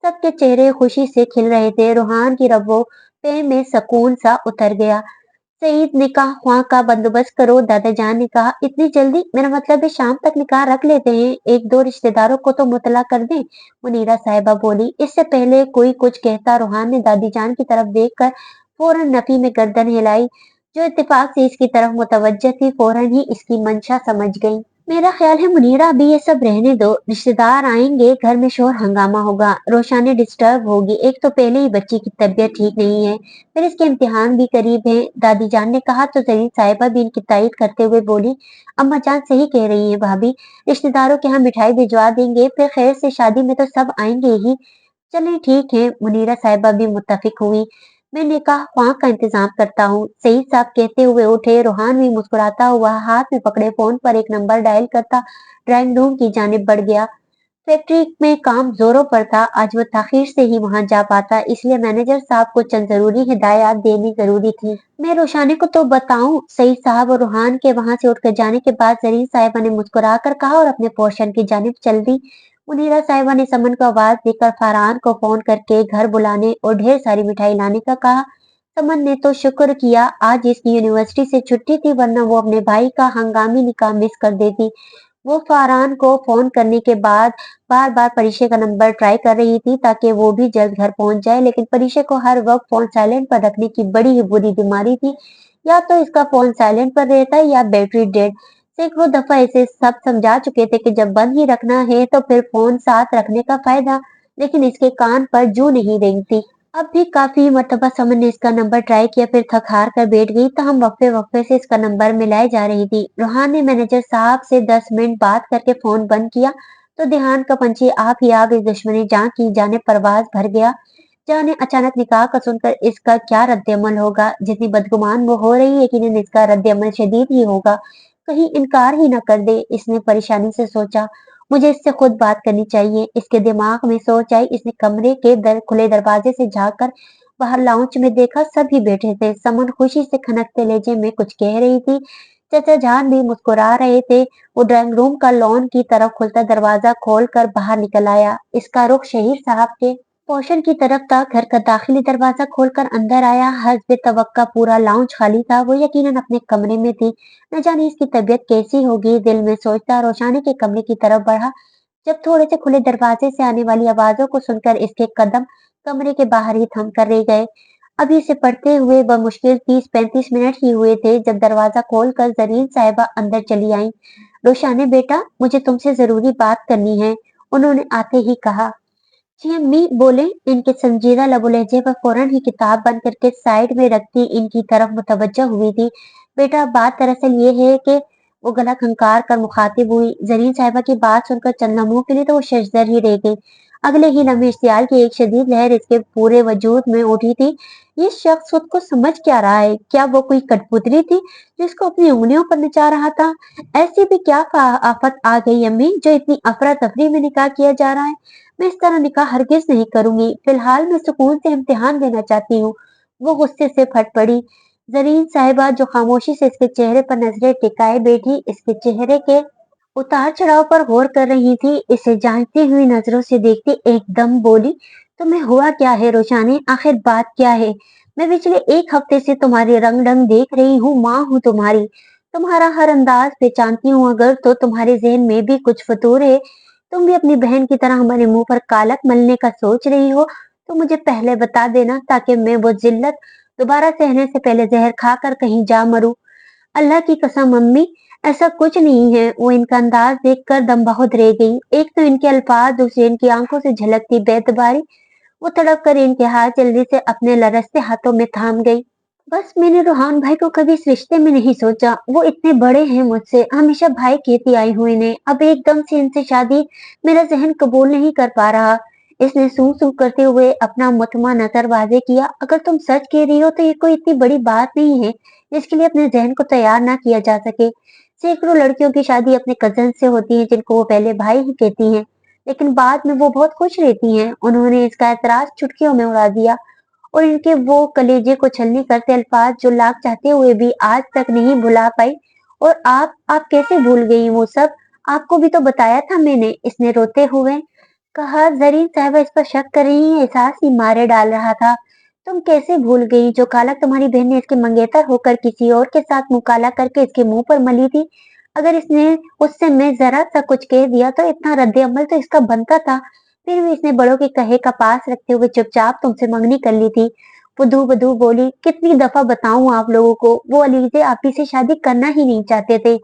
सबके चेहरे खुशी से खिल रहे थे। रोहान की रब्बों पे में सुकून सा उतर गया। सईद ने कहा, वहाँ का बंदोबस्त करो। दादा जान ने कहा, इतनी जल्दी? मेरा मतलब है शाम तक निकाह रख लेते हैं, एक दो रिश्तेदारों को तो मुतला कर दें। मुनीरा साहिबा बोली। इससे पहले कोई कुछ कहता रोहान ने दादी जान की तरफ देखकर फौरन नफी में गर्दन हिलाई। जो इत्तेफाक से इसकी तरफ मुतवज्जह थी फौरन ही इसकी मंशा समझ गई। मेरा ख्याल है मुनीरा, अभी ये सब रहने दो। रिश्तेदार आएंगे, घर में शोर हंगामा होगा, रोशानी डिस्टर्ब होगी। एक तो पहले ही बच्ची की तबीयत ठीक नहीं है, फिर इसके इम्तिहान भी करीब है। दादी जान ने कहा तो जरीन साहिबा भी इनकी तायद करते हुए बोली, अम्मा जान सही कह रही है भाभी। रिश्तेदारों के यहाँ मिठाई भिजवा देंगे, फिर खैर से शादी में तो सब आएंगे ही। चलें ठीक है, मुनीरा साहिबा भी मुत्तफिक हुई। मैंने कहा वहाँ का इंतजाम करता हूँ, सईद साहब कहते हुए उठे। रोहान भी मुस्कुराता हुआ हाथ में पकड़े फोन पर एक नंबर डायल करता ड्राइंग रूम की जानिब बढ़ गया। फैक्ट्री में काम जोरों पर था। आज वो ताखिर से ही वहां जा पाता, इसलिए मैनेजर साहब को चंद जरूरी हिदायत देनी जरूरी थी। मैं रोशानी को तो बताऊं? सईद साहब और रोहान के वहां से उठकर जाने के बाद जरीन साहिबा ने मुस्कुरा कर कहा और अपने पोर्शन की जानिब चल दी। मुनीरा साहिबा ने समन को आवाज देकर फरहान को फोन करके घर बुलाने और ढेर सारी मिठाई लाने का कहा। समन ने तो शुक्र किया आज इसकी यूनिवर्सिटी से छुट्टी थी, वरना वो अपने भाई का हंगामी निकाह मिस कर देती। वो फरहान को फोन करने के बाद बार बार परीक्षा का नंबर ट्राई कर रही थी ताकि वो भी जल्द घर पहुंच जाए, लेकिन परीक्षा को हर वक्त फोन साइलेंट पर रखने की बड़ी ही बुरी बीमारी थी। या तो इसका फोन साइलेंट पर रहता है या बैटरी डेड। सैकड़ों दफा इसे सब समझा चुके थे कि जब बंद ही रखना है तो फिर फोन साथ रखने का फायदा, लेकिन इसके कान पर जू नहीं रेंगती। अब भी काफी मर्तबा समन ने इसका नंबर ट्राई किया, फिर थक हार कर बैठ गई। तो हम वक्फे वक्फे से इसका नंबर मिलाई जा रही थी। रोहान ने मैनेजर साहब से 10 मिनट बात करके फोन बंद किया तो ध्यान का पंछी आप ही आप इस दुश्मनी जहाँ की जाने परवाज भर गया। जाने अचानक निकाह का सुनकर इसका क्या रद्दअमल होगा। जितनी बदगुमान वो हो रही है, यकीनन इसका रद्दअमल शदीद ही होगा। कहीं इनकार ही न कर दे, इसने परेशानी से सोचा। मुझे इससे खुद बात करनी चाहिए। इसके दिमाग में सोच आई। इसने कमरे के खुले दरवाजे से झांककर बाहर लाउंज में देखा, सभी बैठे थे। समन खुशी से खनकते लहजे में कुछ कह रही थी। चाचा जान भी मुस्कुरा रहे थे। वो ड्राइंग रूम का लॉन की तरफ खुलता दरवाजा खोलकर बाहर निकल आया। इसका रुख शहीर साहब के पोर्शन की तरफ था। घर का दाखिली दरवाजा खोलकर अंदर आया। हस्बे तवक्का पूरा लाउंज खाली था। वो यकीनन अपने कमरे में थी। न जाने इसकी तबीयत कैसी होगी, दिल में सोचता रोशानी के कमरे की तरफ बढ़ा। जब थोड़े से खुले दरवाजे से आने वाली आवाजों को सुनकर इसके कदम कमरे के बाहर ही थम कर रह गए। अभी से पढ़ते हुए बमुश्किल 30-35 मिनट ही हुए थे जब दरवाजा खोलकर जरीन साहिबा अंदर चली आईं। रोशाने बेटा, मुझे तुमसे जरूरी बात करनी है, उन्होंने आते ही कहा। जी अम्मी बोले। इनके संजीदा लबो लहजे पर फौरन ही किताब बंद करके साइड में रखती इनकी तरफ मुतवज्जो हुई थी। बेटा, बात दरअसल ये है कि वो गला खंकार कर मुखातिब हुई। जरीन साहिबा की बात सुनकर चंद लम्हों के लिए तो वो शशदर ही रह गई। अगले ही लम्हे इश्तियाल की एक शदीद लहर इसके पूरे वजूद में उठी थी। ये शख्स खुद को समझ क्या रहा है? क्या वो कोई कठपुतली थी जिसको अपनी उंगलियों पर नचा रहा था? ऐसी भी क्या आफत आ गई अम्मी जो इतनी अफरा तफरी में निकाह किया जा रहा है? मैं इस तरह निकाह हरगिज नहीं करूंगी। फिलहाल मैं सुकून से इम्तिहान देना चाहती हूँ। वो गुस्से से फट पड़ी। जरीन साहिबा जो खामोशी से इसके चेहरे पर नजरें टिकाए बैठी इसके चेहरे के उतार चढ़ाव पर गौर कर रही थी, इसे जांचती हुई नजरों से देखती एकदम बोली, तुम्हें हुआ क्या है रोशानी? आखिर बात क्या है? मैं पिछले एक हफ्ते से तुम्हारे रंग ढंग देख रही हूँ, माँ हूँ तुम्हारी, तुम्हारा हर अंदाज पहचानती हूँ। अगर तो तुम्हारे जहन में भी कुछ फतूर है, तुम भी अपनी बहन की तरह हमारे मुंह पर कालक मलने का सोच रही हो, तो मुझे पहले बता देना ताकि मैं वो जिल्लत दोबारा सहने से पहले जहर खाकर कहीं जा मरूं। अल्लाह की कसम अम्मी, ऐसा कुछ नहीं है। वो इनका अंदाज देखकर दम बहुत रह गई। एक तो इनके अल्फाज, दूसरे इनकी आंखों से झलकती बेतबारी। वो तड़प कर इनके हाथ जल्दी से अपने लरसते हाथों में थाम गई। बस मैंने रूहान भाई को कभी इस रिश्ते में नहीं सोचा। वो इतने बड़े हैं मुझसे, हमेशा भाई कहती आई हूँ इन्हें। अब एकदम से इनसे शादी मेरा जहन कबूल नहीं कर पा रहा। इसने सूं सूं करते हुए अपना मुतमा नजर वाजे किया। अगर तुम सच कह रही हो तो ये कोई इतनी बड़ी बात नहीं है जिसके लिए अपने जहन को तैयार ना किया जा सके। सैकड़ों लड़कियों की शादी अपने कजन से होती है जिनको वो पहले भाई ही कहती हैं, लेकिन बाद में वो बहुत खुश रहती हैं। उन्होंने इसका एतराज चुटकियों में उड़ा दिया और इनके वो कलेजे को छलनी करते अल्फाज जो लाख चाहते हुए भी आज तक नहीं भुला पाई। और आप कैसे भूल गई वो सब? आपको भी तो बताया था मैंने, इसने रोते हुए कहा। जरीन साहिबा इस पर शक कर रही है, एहसास ही मारे डाल रहा था। तुम कैसे भूल गई जो काला तुम्हारी बहन ने इसके मंगेतर होकर किसी और के साथ मुंह काला करके इसके मुंह पर मली थी? अगर इसने उससे मैं जरा सा कुछ कह दिया तो इतना रद्द अमल तो इसका बनता था। फिर भी इसने बड़ों के कहे का पास रखते हुए चुपचाप तुमसे मंगनी कर ली थी। बुधू बुधू बोली, कितनी दफा बताऊं आप लोगों को, वो अलीजे आप ही से शादी करना ही नहीं चाहते थे।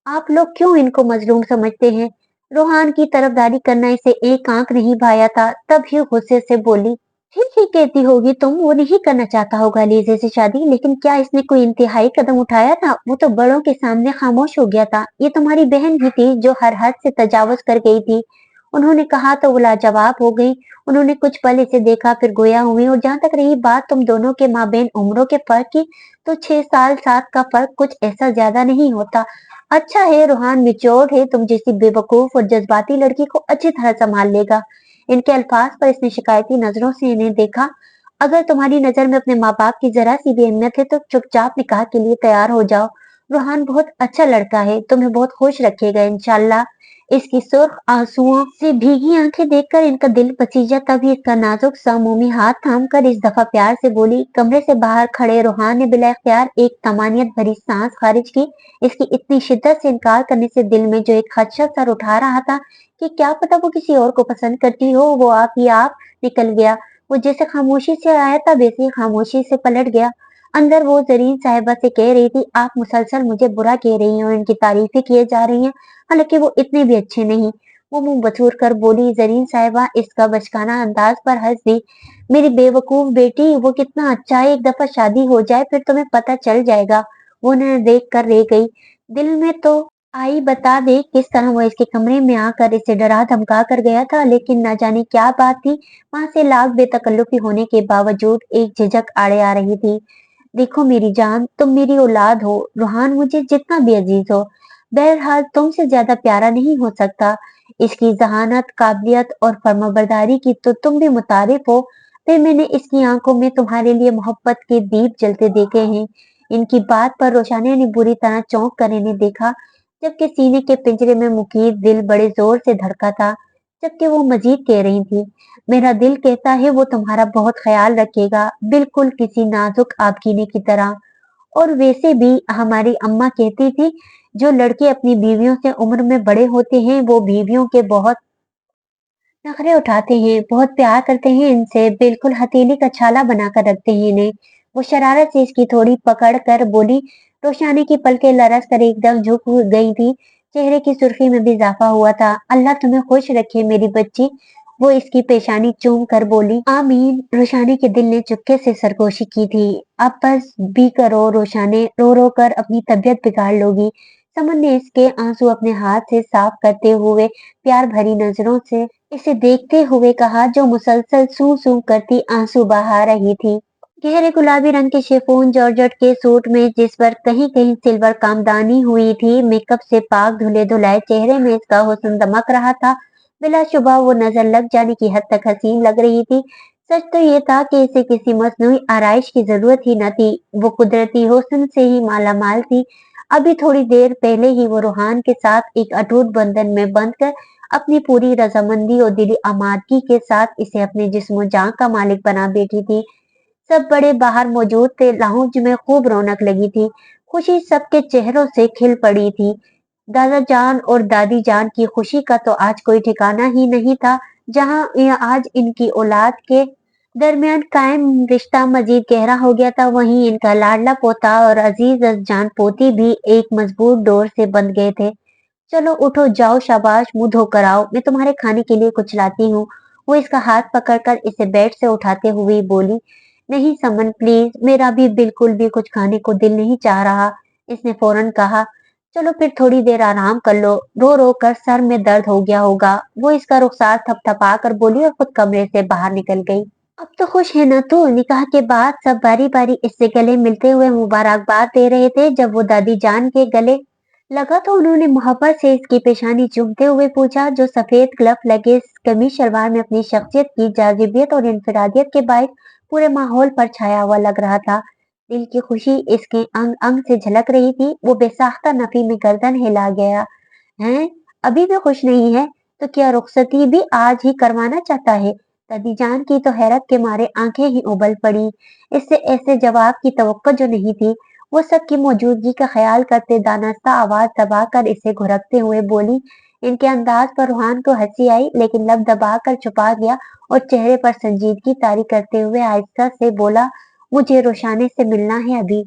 आप लोग क्यों इनको मजलूम समझते हैं? रोहान की तरफदारी करना इसे एक आंक नहीं भाया था। तब ही गुस्से से बोली, ठीक ही कहती होगी तुम, वो नहीं करना चाहता होगा अलीजे से शादी, लेकिन क्या इसने कोई इंतहाई कदम उठाया था? वो तो बड़ों के सामने खामोश हो गया था। ये तुम्हारी बहन ही थी जो हर हद से तजावुज कर गई थी। उन्होंने कहा तो वो लाजवाब हो गई। उन्होंने कुछ पल इसे देखा फिर गोया हुई। और जहां तक रही बात तुम दोनों के माबेन उम्रों के फर्क की, तो 6 साल 7 का फर्क कुछ ऐसा ज्यादा नहीं होता। अच्छा है रूहान मिच्योर है, तुम जैसी बेवकूफ और जज्बाती लड़की को अच्छी तरह संभाल लेगा। इनके अल्फाज पर इसने शिकायती नजरों से इन्हें देखा। अगर तुम्हारी नजर में अपने माँ बाप की जरा सी भी अहमियत है तो चुपचाप निकाह के लिए तैयार हो जाओ। रूहान बहुत अच्छा लड़का है, तुम्हें बहुत खुश रखेगा इंशाल्लाह। इसकी सुर्ख आंसुओं से भीगी आंखें देखकर इनका दिल पसीजा। तभी इसका नाजुक सा मोमी हाथ थाम कर इस दफा प्यार से बोली। कमरे से बाहर खड़े रूहान ने बिला इख्तियार एक तमानियत भरी सांस खारिज की। इसकी इतनी शिद्दत से इनकार करने से दिल में जो एक खदशा सर उठा रहा था कि क्या पता वो किसी और को पसंद करती हो, वो आप ही आप निकल गया। वो जैसे खामोशी से आया था वैसे ही खामोशी से पलट गया। अंदर वो जरीन साहिबा से कह रही थी, आप मुसलसल मुझे बुरा कह रही हैं और इनकी तारीफें किए जा रही हैं, हालांकि वो इतने भी अच्छे नहीं। वो मुंह बचूर कर बोली। जरीन साहिबा इसका बचकाना अंदाज पर हंस दी। मेरी बेवकूफ बेटी, वो कितना अच्छा है, एक दफा शादी हो जाए फिर तुम्हें पता चल जाएगा। वो उन्हें देख कर रह गई। दिल में तो आई बता दे किस तरह वो इसके कमरे में आकर इसे डरा धमका कर गया था, लेकिन न जाने क्या बात थी, वहां से लाख बेतकल्लुफी होने के बावजूद एक झिझक आड़े आ रही थी। देखो मेरी जान, तुम मेरी औलाद हो, रूहान मुझे जितना भी अजीज हो, बहरहाल तुमसे ज्यादा प्यारा नहीं हो सकता। इसकी जहानत, काबिलियत और फर्माबरदारी की तो तुम भी मुतारिफ हो। फिर मैंने इसकी आंखों में तुम्हारे लिए मोहब्बत के दीप जलते देखे हैं। इनकी बात पर रोशानी ने बुरी तरह चौंक कर इन्हें देखा, जबकि सीने के पिंजरे में मुकीर दिल बड़े जोर से धड़का था। जबकि वो मजीद कह रही थी, मेरा दिल कहता है वो तुम्हारा बहुत ख्याल रखेगा, बिल्कुल किसी नाजुक आबगीने की तरह। और वैसे भी हमारी अम्मा कहती थी, जो लड़के अपनी बीवियों से उम्र में बड़े होते हैं वो बीवियों के बहुत नखरे उठाते हैं, बहुत प्यार करते हैं इनसे, बिल्कुल हथेली का छाला बनाकर रखते हैं इन्हें। वो शरारत से इसकी थोड़ी पकड़ कर बोली। रोशानी की पलकें लरस कर एकदम झुक गई थी। चेहरे की सुर्खी में भी इजाफा हुआ था। अल्लाह तुम्हें खुश रखे मेरी बच्ची। वो इसकी पेशानी चूम कर बोली। आमीन। रोशानी के दिल ने चुपके से सरगोशी की थी। अब बस भी करो रोशाने, रो रो कर अपनी तबीयत बिगाड़ लोगी। समन ने इसके आंसू अपने हाथ से साफ करते हुए प्यार भरी नजरों से इसे देखते हुए कहा, जो मुसलसल सूं सूं करती आंसू बहा रही थी। गहरे गुलाबी रंग के शिफॉन जॉर्जेट के सूट में जिस पर कहीं कहीं सिल्वर कामदानी हुई थी, मेकअप से पाक धुले धुलाए चेहरे में इसका हुस्न दमक रहा था। बिलाशुबह वो नजर लग जाने की हद तक हसीन लग रही थी। सच तो ये था कि इसे किसी मसनूई आराइश की जरूरत ही न थी। वो कुदरती हुस्न से ही माला माल थी। अभी थोड़ी देर पहले ही वो रूहान के साथ एक अटूट बंधन में बंधकर अपनी पूरी रजामंदी और दिली आमादगी के साथ इसे अपने जिस्म जान का मालिक बना बैठी थी। सब बड़े बाहर मौजूद थे। लाउंज में खूब रौनक लगी थी। खुशी सबके चेहरों से खिल पड़ी थी। दादा जान और दादी जान की खुशी का तो आज कोई ठिकाना ही नहीं था। जहां आज इनकी औलाद के दरमियान कायम रिश्ता मजीद गहरा हो गया था, वहीं इनका लाडला पोता और अजीज जान पोती भी एक मजबूत डोर से बंध गए थे। चलो उठो, जाओ, शाबाश, मुंह धोकर आओ, मैं तुम्हारे खाने के लिए कुछ लाती हूँ। वो इसका हाथ पकड़कर इसे बेड से उठाते हुए बोली। नहीं समन, प्लीज, मेरा भी बिल्कुल भी कुछ खाने को दिल नहीं चाह रहा। इसने फौरन कहा। चलो फिर थोड़ी देर आराम कर लो, रो रो कर सर में दर्द हो गया होगा। वो इसका रुखसार थपथपा कर बोली और खुद कमरे से बाहर निकल गई। अब तो खुश है ना तू? निकाह के बाद सब बारी बारी इससे गले मिलते हुए मुबारकबाद दे रहे थे। जब वो दादी जान के गले लगा तो उन्होंने मोहब्बत से इसकी पेशानी चूमते हुए पूछा, जो सफेद ग्लव लगे कमीज शलवार में अपनी शख्सियत की जाजिबियत और इंफरादियत के बायस पूरे माहौल पर छाया हुआ लग रहा था। दिल की खुशी इसके अंग अंग से झलक रही थी। वो बेसाख्ता नफी में गर्दन हिला गया। हैं? अभी भी खुश नहीं है? तो क्या रुखसती भी आज ही करवाना चाहता है? दादी जान की तो हैरत के मारे आंखें ही उबल पड़ी। इससे ऐसे जवाब की तवक्को जो नहीं थी। वो सबकी मौजूदगी का ख्याल करते दानास्ता आवाज दबाकर इसे घुरकते हुए बोली। इनके अंदाज पर रूहान को हंसी आई, लेकिन लब दबाकर छुपा दिया और चेहरे पर संजीदगी तारी करते हुए आहिस्ता से बोला, मुझे रोशाने से मिलना है अभी।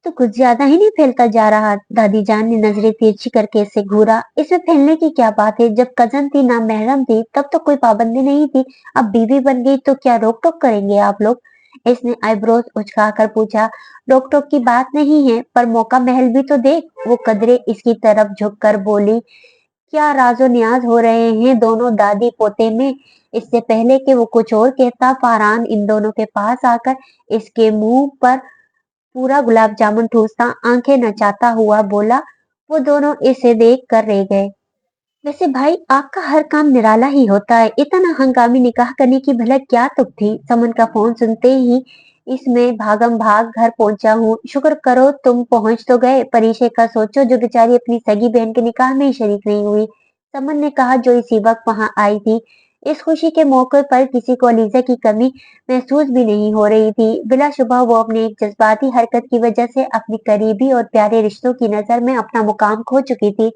तो कुछ ज्यादा ही नहीं फैलता जा रहा? दादी जान ने नजरें तिरछी करके इसे घूरा। इसमें फैलने की क्या बात है? जब कजन थी, ना महरम थी, तब तो कोई पाबंदी नहीं थी। अब बीवी बन गई तो क्या रोक टोक करेंगे आप लोग? इसने आईब्रोज उचकाकर पूछा। रोक टोक की बात नहीं है, पर मौका महल भी तो देख। वो कदरे इसकी तरफ झुककर बोली। क्या राजो न्याज हो रहे हैं दोनों दादी पोते में? इससे पहले कि वो कुछ और कहता, फरहान इन दोनों के पास आकर इसके मुंह पर पूरा गुलाब जामुन ठूसता, आंखें नचाता हुआ बोला। वो दोनों इसे देख कर रह गए। वैसे भाई, आपका हर काम निराला ही होता है। इतना हंगामी निकाह करने की भला क्या तुक थी? समन का फोन सुनते ही इसमें भागम भाग घर पहुंचा हूँ। शुक्र करो तुम पहुंच तो गए। परीक्षे का सोचो, जो बेचारी अपनी सगी बहन के निकाह में ही शरीक नहीं हुई। समन ने कहा, जो इसी वक्त वहां आई थी। इस खुशी के मौके पर किसी को अलीजा की कमी महसूस भी नहीं हो रही थी। बिलाशुबह वो अपनी एक जज्बाती हरकत की वजह से अपनी करीबी और प्यारे रिश्तों की नजर में अपना मुकाम खो चुकी थी।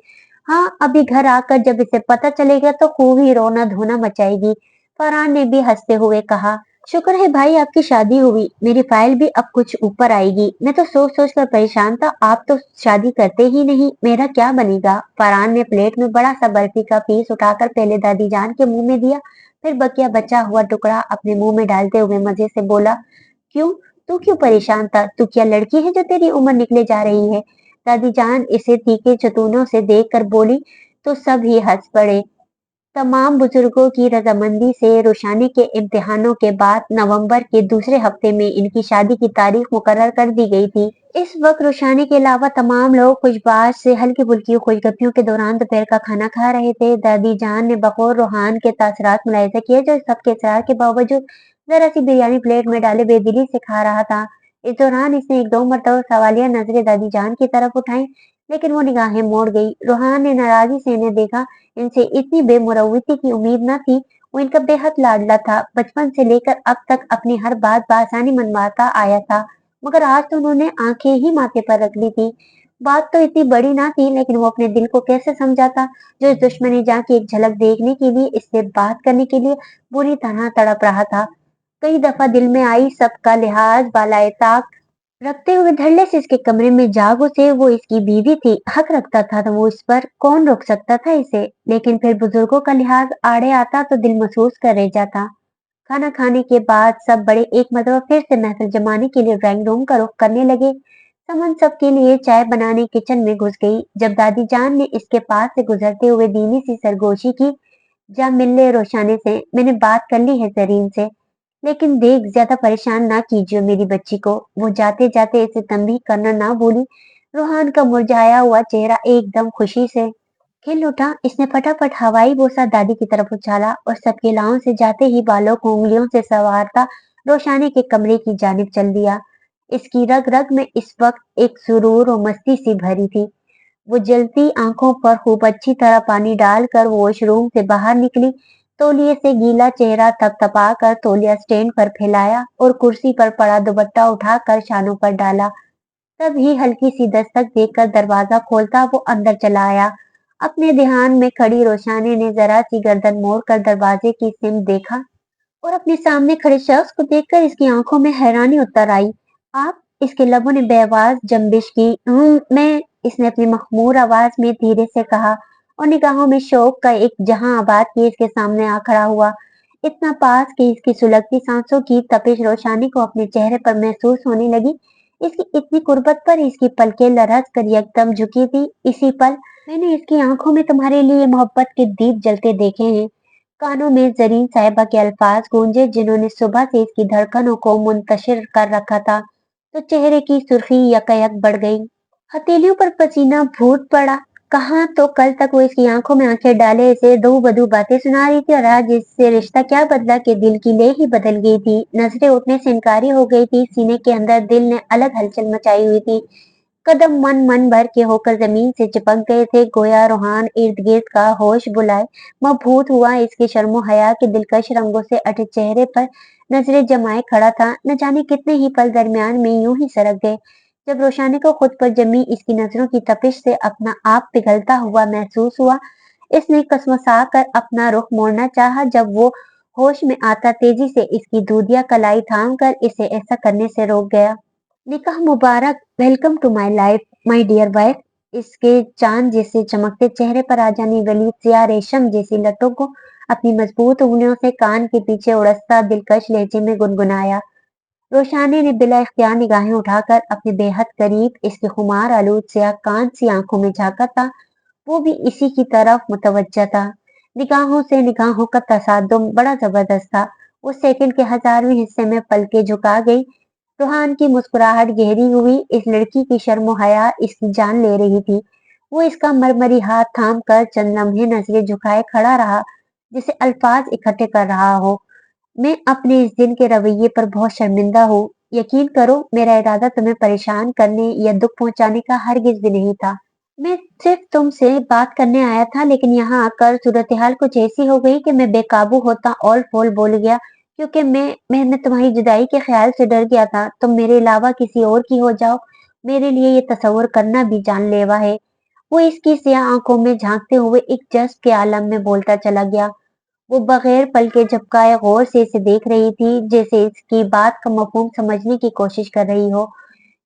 हाँ, अभी घर आकर जब इसे पता चलेगा तो खूब ही रोना धोना मचाएगी। फरहान ने भी हंसते हुए कहा। शुक्र है भाई आपकी शादी हुई, मेरी फाइल भी अब कुछ ऊपर आएगी। मैं तो सोच सोच कर परेशान था, आप तो शादी करते ही नहीं, मेरा क्या बनेगा? फरहान ने प्लेट में बड़ा सा बर्फी का पीस उठाकर पहले दादी जान के मुंह में दिया, फिर बकिया बचा हुआ टुकड़ा अपने मुंह में डालते हुए मजे से बोला। क्यों? तू क्यों परेशान था? तू क्या लड़की है जो तेरी उम्र निकले जा रही है? दादी जान इसे तीखे चतूनों से देखकर बोली। तो सब ही हंस पड़े। तमाम बुजुर्गों की रजामंदी से रोशानी के इम्तिहानों के बाद नवंबर के दूसरे हफ्ते में इनकी शादी की तारीख मुकर्रर कर दी गई थी। इस वक्त रोशानी के अलावा तमाम लोग खुशबाश से हल्की फुल्की खुशगपियों के दौरान दोपहर का खाना खा रहे थे। दादी जान ने बकौर रूहान के तासरात मुलायजा किए, जो सबके इसरार के बावजूद जरा सी बिरयानी प्लेट में डाले बेदिली से खा रहा था। इस दौरान इसने एक दो मरतबा सवालिया नजरें दादी जान की तरफ उठाई, लेकिन वो निगाहें मोड़ गई। रूहान ने नाराजगी से इन्हें देखा। इनसे इतनी बेमुरव्वती की उम्मीद न थी। वो इनका बेहद लाडला था। बचपन से लेकर अब तक अपनी हर बात बआसानी मनवाता आया था, मगर आज तो उन्होंने आंखें ही माथे पर रख ली थी। बात तो इतनी बड़ी ना थी, लेकिन वो अपने दिल को कैसे समझाता, जो इस दुश्मनी जहाँ की एक झलक देखने के लिए, इससे बात करने के लिए बुरी तरह तड़प रहा था। कई दफा दिल में आई सबका लिहाज बालाए ताक रखते हुए धड़ल्ले से इसके कमरे में जा घुसे। वो इसकी बीवी थी, हक रखता था तो वो इस पर कौन रोक सकता था इसे। लेकिन फिर बुजुर्गों का लिहाज आड़े आता तो दिल महसूस कर रह जाता। खाना खाने के बाद सब बड़े एक मरतबा फिर से महफिल जमाने के लिए ड्राइंग रूम का रुख करने लगे। समन सबके लिए चाय बनाने किचन में घुस गई। जब दादी जान ने इसके पास से गुजरते हुए धीमी सी सरगोशी की, जा मिल ले रोशाने से, मैंने बात कर ली है जरीन से, लेकिन देख ज्यादा परेशान ना कीजिए मेरी बच्ची को। वो जाते जाते इसे तंबीह करना ना भूली। रोहान का मुरझाया हुआ चेहरा एकदम खुशी से खिल उठा। इसने फटाफट हवाई बोसा दादी की तरफ उछाला और सबके लाओं से जाते ही बालों को उंगलियों से संवारता रोशानी के कमरे की जानिब चल दिया। इसकी रग रग में इस वक्त एक सुरूर और मस्ती सी भरी थी। वो जलती आंखों पर खूब अच्छी तरह पानी डालकर वॉशरूम से बाहर निकली। तौलिए से गीला चेहरा थपथपा कर तौलिया स्टैंड पर फैलाया और कुर्सी पर पड़ा दुपट्टा उठाकर शानों पर डाला। तभी हल्की सी दस्तक देकर दरवाजा खोलता वो अंदर चला आया। अपने ध्यान में खड़ी रोशानी ने जरा सी गर्दन मोड़कर दरवाजे की सिम देखा और अपने सामने खड़े शख्स को देखकर इसकी आंखों में हैरानी उतर आई। आप? इसके लबों ने बेआवाज जंबिश की। मैं, इसने अपनी मखमूर आवाज में धीरे से कहा और निगाहों में शौक का एक जहां आबाद किए इसके सामने आ खड़ा हुआ। इतना पास कि इसकी सुलगती सांसों की तपिश रोशानी को अपने चेहरे पर महसूस होने लगी। इसकी इतनी कुर्बत पर इसकी पलकें लरज कर यकदम झुकी थी। इसी पल मैंने इसकी आंखों में तुम्हारे लिए मोहब्बत के दीप जलते देखे हैं। कानों में जरीन साहिबा के अल्फाज गूंजे जिन्होंने सुबह से इसकी धड़कनों को मुंतशिर कर रखा था। तो चेहरे की सुर्खी यकायक बढ़ गई। हथेलियों पर पसीना फूट पड़ा। कहाँ तो कल तक वो इसकी आंखों में आंखें डाले इसे दो बदू बातें सुना रही थी, और आज इससे रिश्ता क्या बदला कि दिल की ले ही बदल गई थी। नजरें उठने से इनकारी हो गई थी। सीने के अंदर दिल ने अलग हलचल मचाई हुई थी। कदम मन मन भर के होकर जमीन से चिपक गए थे, गोया रूहान इर्द गिर्द का होश बुलाए मबहूत हुआ इसके शर्मो हया के दिलकश रंगों से अटे चेहरे पर नजरें जमाए खड़ा था। न जाने कितने ही पल दरमियान में यूं ही सरक गए। जब रोशानी को खुद पर जमी इसकी नजरों की तपिश से अपना आप पिघलता हुआ महसूस हुआ, इसने कसमसा कर अपना रुख मोड़ना चाहा। जब वो होश में आता तेजी से इसकी दूधिया कलाई थाम कर इसे ऐसा करने से रोक गया। निकाह मुबारक, welcome to my life my dear wife. इसके चांद जैसे चमकते चेहरे पर आ जाने वाली सिया रेशम जैसी लटों को अपनी मजबूत उंगलियों से कान के पीछे उड़सता दिलकश लहजे में गुनगुनाया। रोशानी ने बिला इख्तियार निगाहें उठाकर अपने बेहद करीब इसके खुमार आलूद सिया कान सी आंखों में झांका था। वो भी इसी की तरफ मुतवज्जा था। निगाहों से निगाहों का तसादुम बड़ा जबरदस्त था। उस सेकंड के 1000वें हिस्से में पलके झुका गई। रूहान की मुस्कुराहट गहरी हुई। इस लड़की की शर्म हया इसकी जान ले रही थी। वो इसका मरमरी हाथ थाम कर चंद लम्हे नजरें झुकाए खड़ा रहा, जिसे अल्फाज इकट्ठे कर रहा हो। मैं अपने इस दिन के रवैये पर बहुत शर्मिंदा हूँ। यकीन करो, मेरा इरादा तुम्हें परेशान करने या दुख पहुंचाने का हरगिज भी नहीं था। मैं सिर्फ तुमसे बात करने आया था, लेकिन यहाँ आकर सूरत-ए-हाल कुछ ऐसी हो गई कि मैं बेकाबू होता औल फोल बोल गया, क्योंकि मैं तुम्हारी जुदाई के ख्याल से डर गया था। तुम मेरे अलावा किसी और की हो जाओ, मेरे लिए ये तसव्वुर करना भी जानलेवा है। वो इसकी सियाह आंखों में झांकते हुए एक जज्ब के आलम में बोलता चला गया। वो बगैर पलके झपकाए गौर से इसे देख रही थी, जैसे इसकी बात का मफहूम समझने की कोशिश कर रही हो।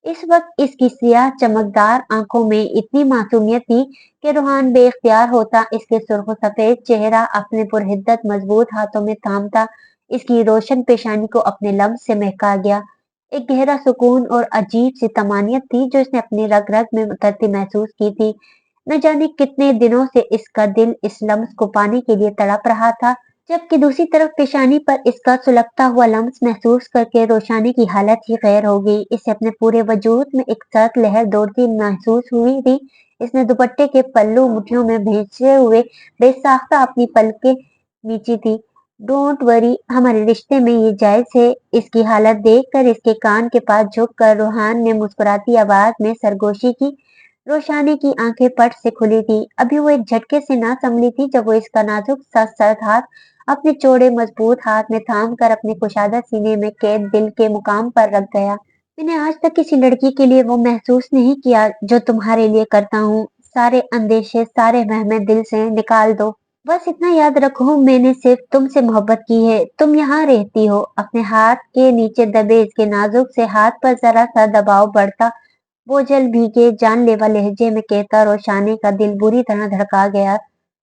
इस वक्त इसकी सियाह चमकदार आंखों में इतनी मासूमियत थी कि रूहान बेख्तियार होता इसके सुर्ख सफेद चेहरा अपने पुरहिद्दत मजबूत हाथों में थामता इसकी रोशन पेशानी को अपने लम्स से महका गया। एक गहरा सुकून और अजीब सी तमानियत थी जो इसने अपने रग रग में उतरती महसूस की थी। न जाने कितने दिनों से इसका दिल इस लम्स को पाने के लिए तड़प रहा था, जबकि दूसरी तरफ पेशानी पर इसका सुलगता हुआ लम्स महसूस करके रोशानी की हालत ही गैर हो गई। इसे अपने पूरे वजूद में एक सर्द लहर दौड़ती महसूस हुई थी। इसने दुपट्टे के पल्लू मुठियों में भेजे हुए बेसाख्ता अपनी पलकें नीची थी। डोंट वरी, हमारे रिश्ते में ये जायज है। इसकी हालत देखकर इसके कान के पास झुककर रूहान ने मुस्कुराती आवाज में सरगोशी की। रोशानी की आंखें पट से खुली थी। अभी वो एक झटके से ना संभली थी जब वो इसका नाजुक सा सर्द हाथ अपने चौड़े मजबूत हाथ में थाम कर अपने कुशादा सीने में कैद दिल के मुकाम पर रख गया। मैंने आज तक किसी लड़की के लिए वो महसूस नहीं किया जो तुम्हारे लिए करता हूँ। सारे अंदेशे, सारे वहमें दिल से निकाल दो। बस इतना याद रखो, मैंने सिर्फ तुमसे मोहब्बत की है। तुम यहाँ रहती हो। अपने हाथ के नीचे दबे इसके नाजुक से हाथ पर जरा सा दबाव बढ़ता, बोझल भीगे जानलेवा लहजे में कहता, रोशानी का दिल बुरी तरह धड़का गया।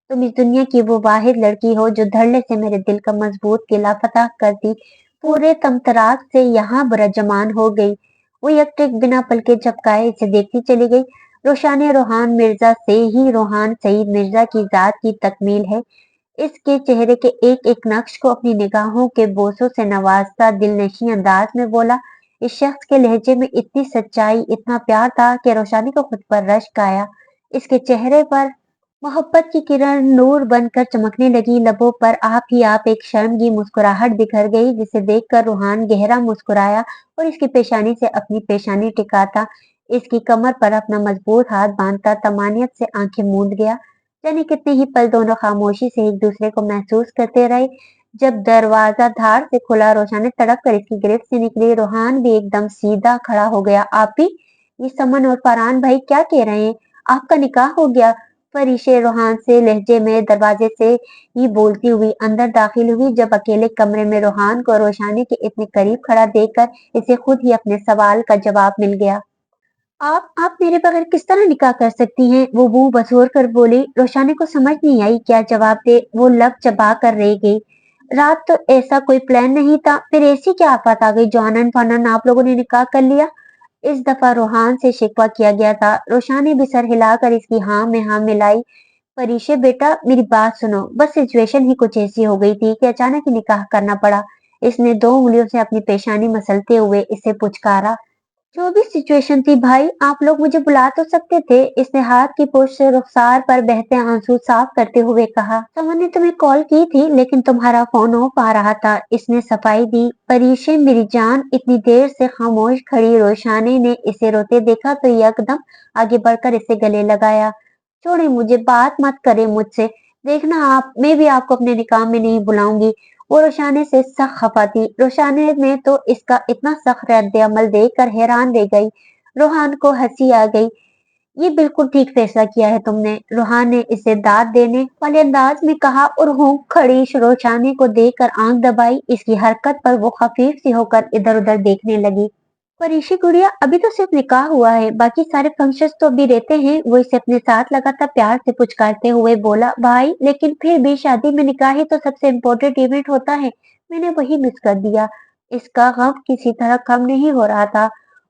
तुम इस दुनिया की वो वाहिद लड़की हो जो धड़ल्ले से मेरे दिल का मजबूत किला फतह करती पूरे तमतराक से यहाँ बरजमान हो गई। वो एकटक बिना पलके झपकाए इसे देखती चली गई। रोशानी रोहान मिर्जा से ही रोहान सईद मिर्जा की जात की तकमील है। इसके चेहरे के एक एक नक्श को अपनी निगाहों के बोसों से नवाजता दिलनशी अंदाज में बोला। इस शख्स के लहजे में इतनी सच्चाई, इतना प्यार था कि रोशानी को खुद पर रश्क आया। इसके चेहरे पर मोहब्बत की किरण नूर बनकर चमकने लगी। लबों पर आप ही आप एक शर्मगी मुस्कुराहट बिखर गई, जिसे देखकर रूहान गहरा मुस्कुराया और इसकी पेशानी से अपनी पेशानी टिकाता, इसकी कमर पर अपना मजबूत हाथ बांधता तमानियत से आंखें मूंद गया। जाने कितने ही पल दोनों खामोशी से एक दूसरे को महसूस करते रहे। जब दरवाजा धार से खुला, रोशानी तड़प कर इसकी गिरफ्त से निकली। रोहान भी एकदम सीधा खड़ा हो गया। आप ही, ये समन और फरहान भाई क्या कह रहे हैं? आपका निकाह हो गया? फरीशे रोहान से लहजे में दरवाजे से ही बोलती हुई अंदर दाखिल हुई। जब अकेले कमरे में रोहान को रोशानी के इतने करीब खड़ा देखकर इसे खुद ही अपने सवाल का जवाब मिल गया। आप मेरे बगैर किस तरह निकाह कर सकती हैं? वो मुंह बसोर कर बोली। रोशानी को समझ नहीं आई क्या जवाब दे। वो लब चबा कर रह गई। रात तो ऐसा कोई प्लान नहीं था, फिर ऐसी क्या आफत आ गई जो आनन फानन आप लोगों ने निकाह कर लिया? इस दफा रोहान से शिकवा किया गया था। रोशानी भी सर हिलाकर इसकी हाँ में हाँ मिलाई। परीशे बेटा, मेरी बात सुनो। बस सिचुएशन ही कुछ ऐसी हो गई थी कि अचानक ही निकाह करना पड़ा। इसने दो उंगलियों से अपनी पेशानी मसलते हुए इसे पुचकारा। जो भी सिचुएशन थी भाई, आप लोग मुझे बुला तो सकते थे। इसने हाथ की पोछ से रुखसार पर बहते आंसू साफ करते हुए कहा। समन ने तुम्हें कॉल की थी लेकिन तुम्हारा फोन ऑफ आ रहा था। इसने सफाई दी। परीशे मेरी जान, इतनी देर से खामोश खड़ी रोशानी ने इसे रोते देखा तो यकदम आगे बढ़कर इसे गले लगाया। छोड़े मुझे, बात मत करे मुझसे। देखना आप, मैं भी आपको अपने निकाह में नहीं बुलाऊंगी। वो रोशानी से सख्त खफा थी। रोशानी ने तो इसका इतना सख्त रद्द अमल देखकर हैरान रह गई। रोहान को हंसी आ गई। ये बिल्कुल ठीक फैसला किया है तुमने, रोहान ने इसे दाद देने वाले अंदाज में कहा और हूँ खड़ी रोशानी को देखकर आंख दबाई। इसकी हरकत पर वो खफीफ सी होकर इधर उधर देखने लगी। परीक्षी गुड़िया, अभी तो सिर्फ निकाह हुआ है, बाकी सारे फंक्शंस तो अभी रहते हैं। वो इसे अपने साथ लगातार प्यार से पुचकारते हुए बोला। भाई लेकिन फिर भी शादी में निकाह ही तो सबसे इम्पोर्टेंट इवेंट होता है। मैंने वही मिस कर दिया। इसका गम किसी तरह कम नहीं हो रहा था।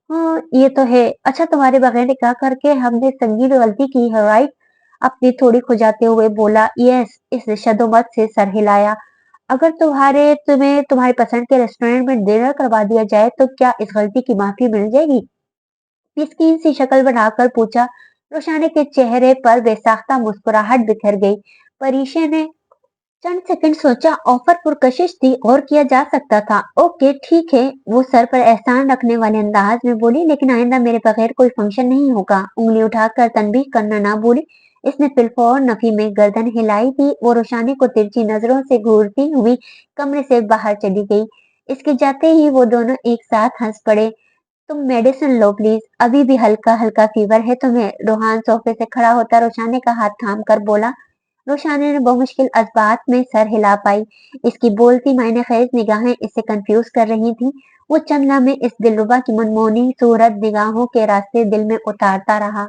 हाँ ये तो है। अच्छा, तुम्हारे बगैर निकाह करके हमने संगीन गलती की है, राइट? अपनी थोड़ी खुजाते हुए बोला। यस, इस शदोमत से सर हिलाया। अगर तुम्हें तुम्हारी पसंद के रेस्टोरेंट में डिनर करवा दिया जाए तो क्या इस गलती की माफी मिल जाएगी? मिस्कीन सी शक्ल बनाकर पूछा। रोशानी के चेहरे पर बेसाख्ता मुस्कुराहट बिखर गई। परीशे ने चंद सेकंड सोचा। ऑफर पुरकशिश थी और किया जा सकता था। ओके ठीक है, वो सर पर एहसान रखने वाले अंदाज में बोली, लेकिन आइंदा मेरे बगैर कोई फंक्शन नहीं होगा। उंगली उठाकर तनबीह करना ना भूली। इसने फिलफौर नफी में गर्दन हिलाई थी। वो रोशानी को तिरछी नजरों से घूरती हुई कमरे से बाहर चली गई। इसके जाते ही वो दोनों एक साथ हंस पड़े। तुम मेडिसिन लो प्लीज, अभी भी हल्का हल्का फीवर है तुम्हें। रोहान सोफे से खड़ा होता रोशानी का हाथ थाम कर बोला। रोशानी ने बहुमुश्किल अज़बात में सर हिला पाई। इसकी बोलती मायने खैज निगाहें इसे कंफ्यूज कर रही थी। वो चंद लम्हे इस दिलरुबा की मनमोहनी सूरत निगाहों के रास्ते दिल में उतारता रहा।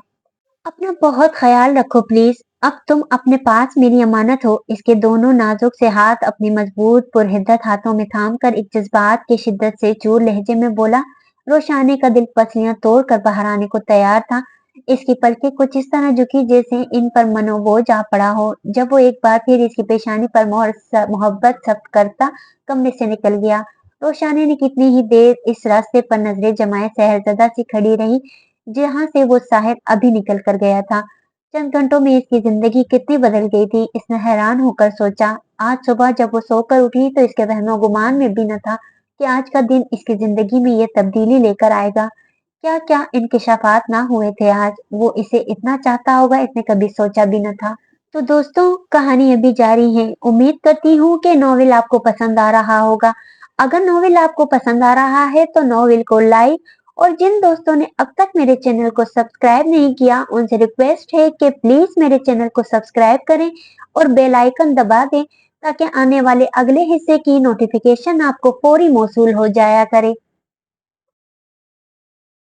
अपना बहुत ख्याल रखो प्लीज। अब तुम अपने पास मेरी अमानत हो। इसके दोनों नाजुक से हाथ अपनी मजबूत पुरहिद्दत हाथों में थाम कर एक जज्बात की शिद्दत से चूर लहजे में बोला। रोशानी का दिल पसलियां तोड़कर बाहर आने को तैयार था। इसकी पलकें कुछ इस तरह झुकी जैसे इन पर मनोबोझ आ पड़ा हो। जब वो एक बार फिर इसकी पेशानी पर मोहब्बत सब्त करता कमरे से निकल गया। रोशानी ने कितनी ही देर इस रास्ते पर नजरें जमाए शहरजदा सी खड़ी रही जहां से वो साहिर अभी निकल कर गया था। चंद घंटों में इसकी जिंदगी कितनी बदल गई थी, इसने हैरान होकर सोचा। आज सुबह जब वो सोकर उठी तो इसके वहमो गुमान में भी न था कि आज का दिन इसकी जिंदगी में ये तब्दीली लेकर आएगा। क्या क्या इंकिशाफात ना हुए थे आज। वो इसे इतना चाहता होगा, इसने कभी सोचा भी न था। तो दोस्तों, कहानी अभी जारी है। उम्मीद करती हूँ कि नॉवेल आपको पसंद आ रहा होगा। अगर नॉवेल आपको पसंद आ रहा है तो नॉवेल को लाइक اور جن دوستوں نے اب تک میرے چینل کو سبسکرائب نہیں کیا ان سے ریکویسٹ ہے کہ پلیز میرے چینل کو سبسکرائب کریں اور بیل آئیکن دبا دیں تاکہ آنے والے اگلے حصے کی نوٹیفیکیشن آپ کو فوری موصول ہو جایا کرے۔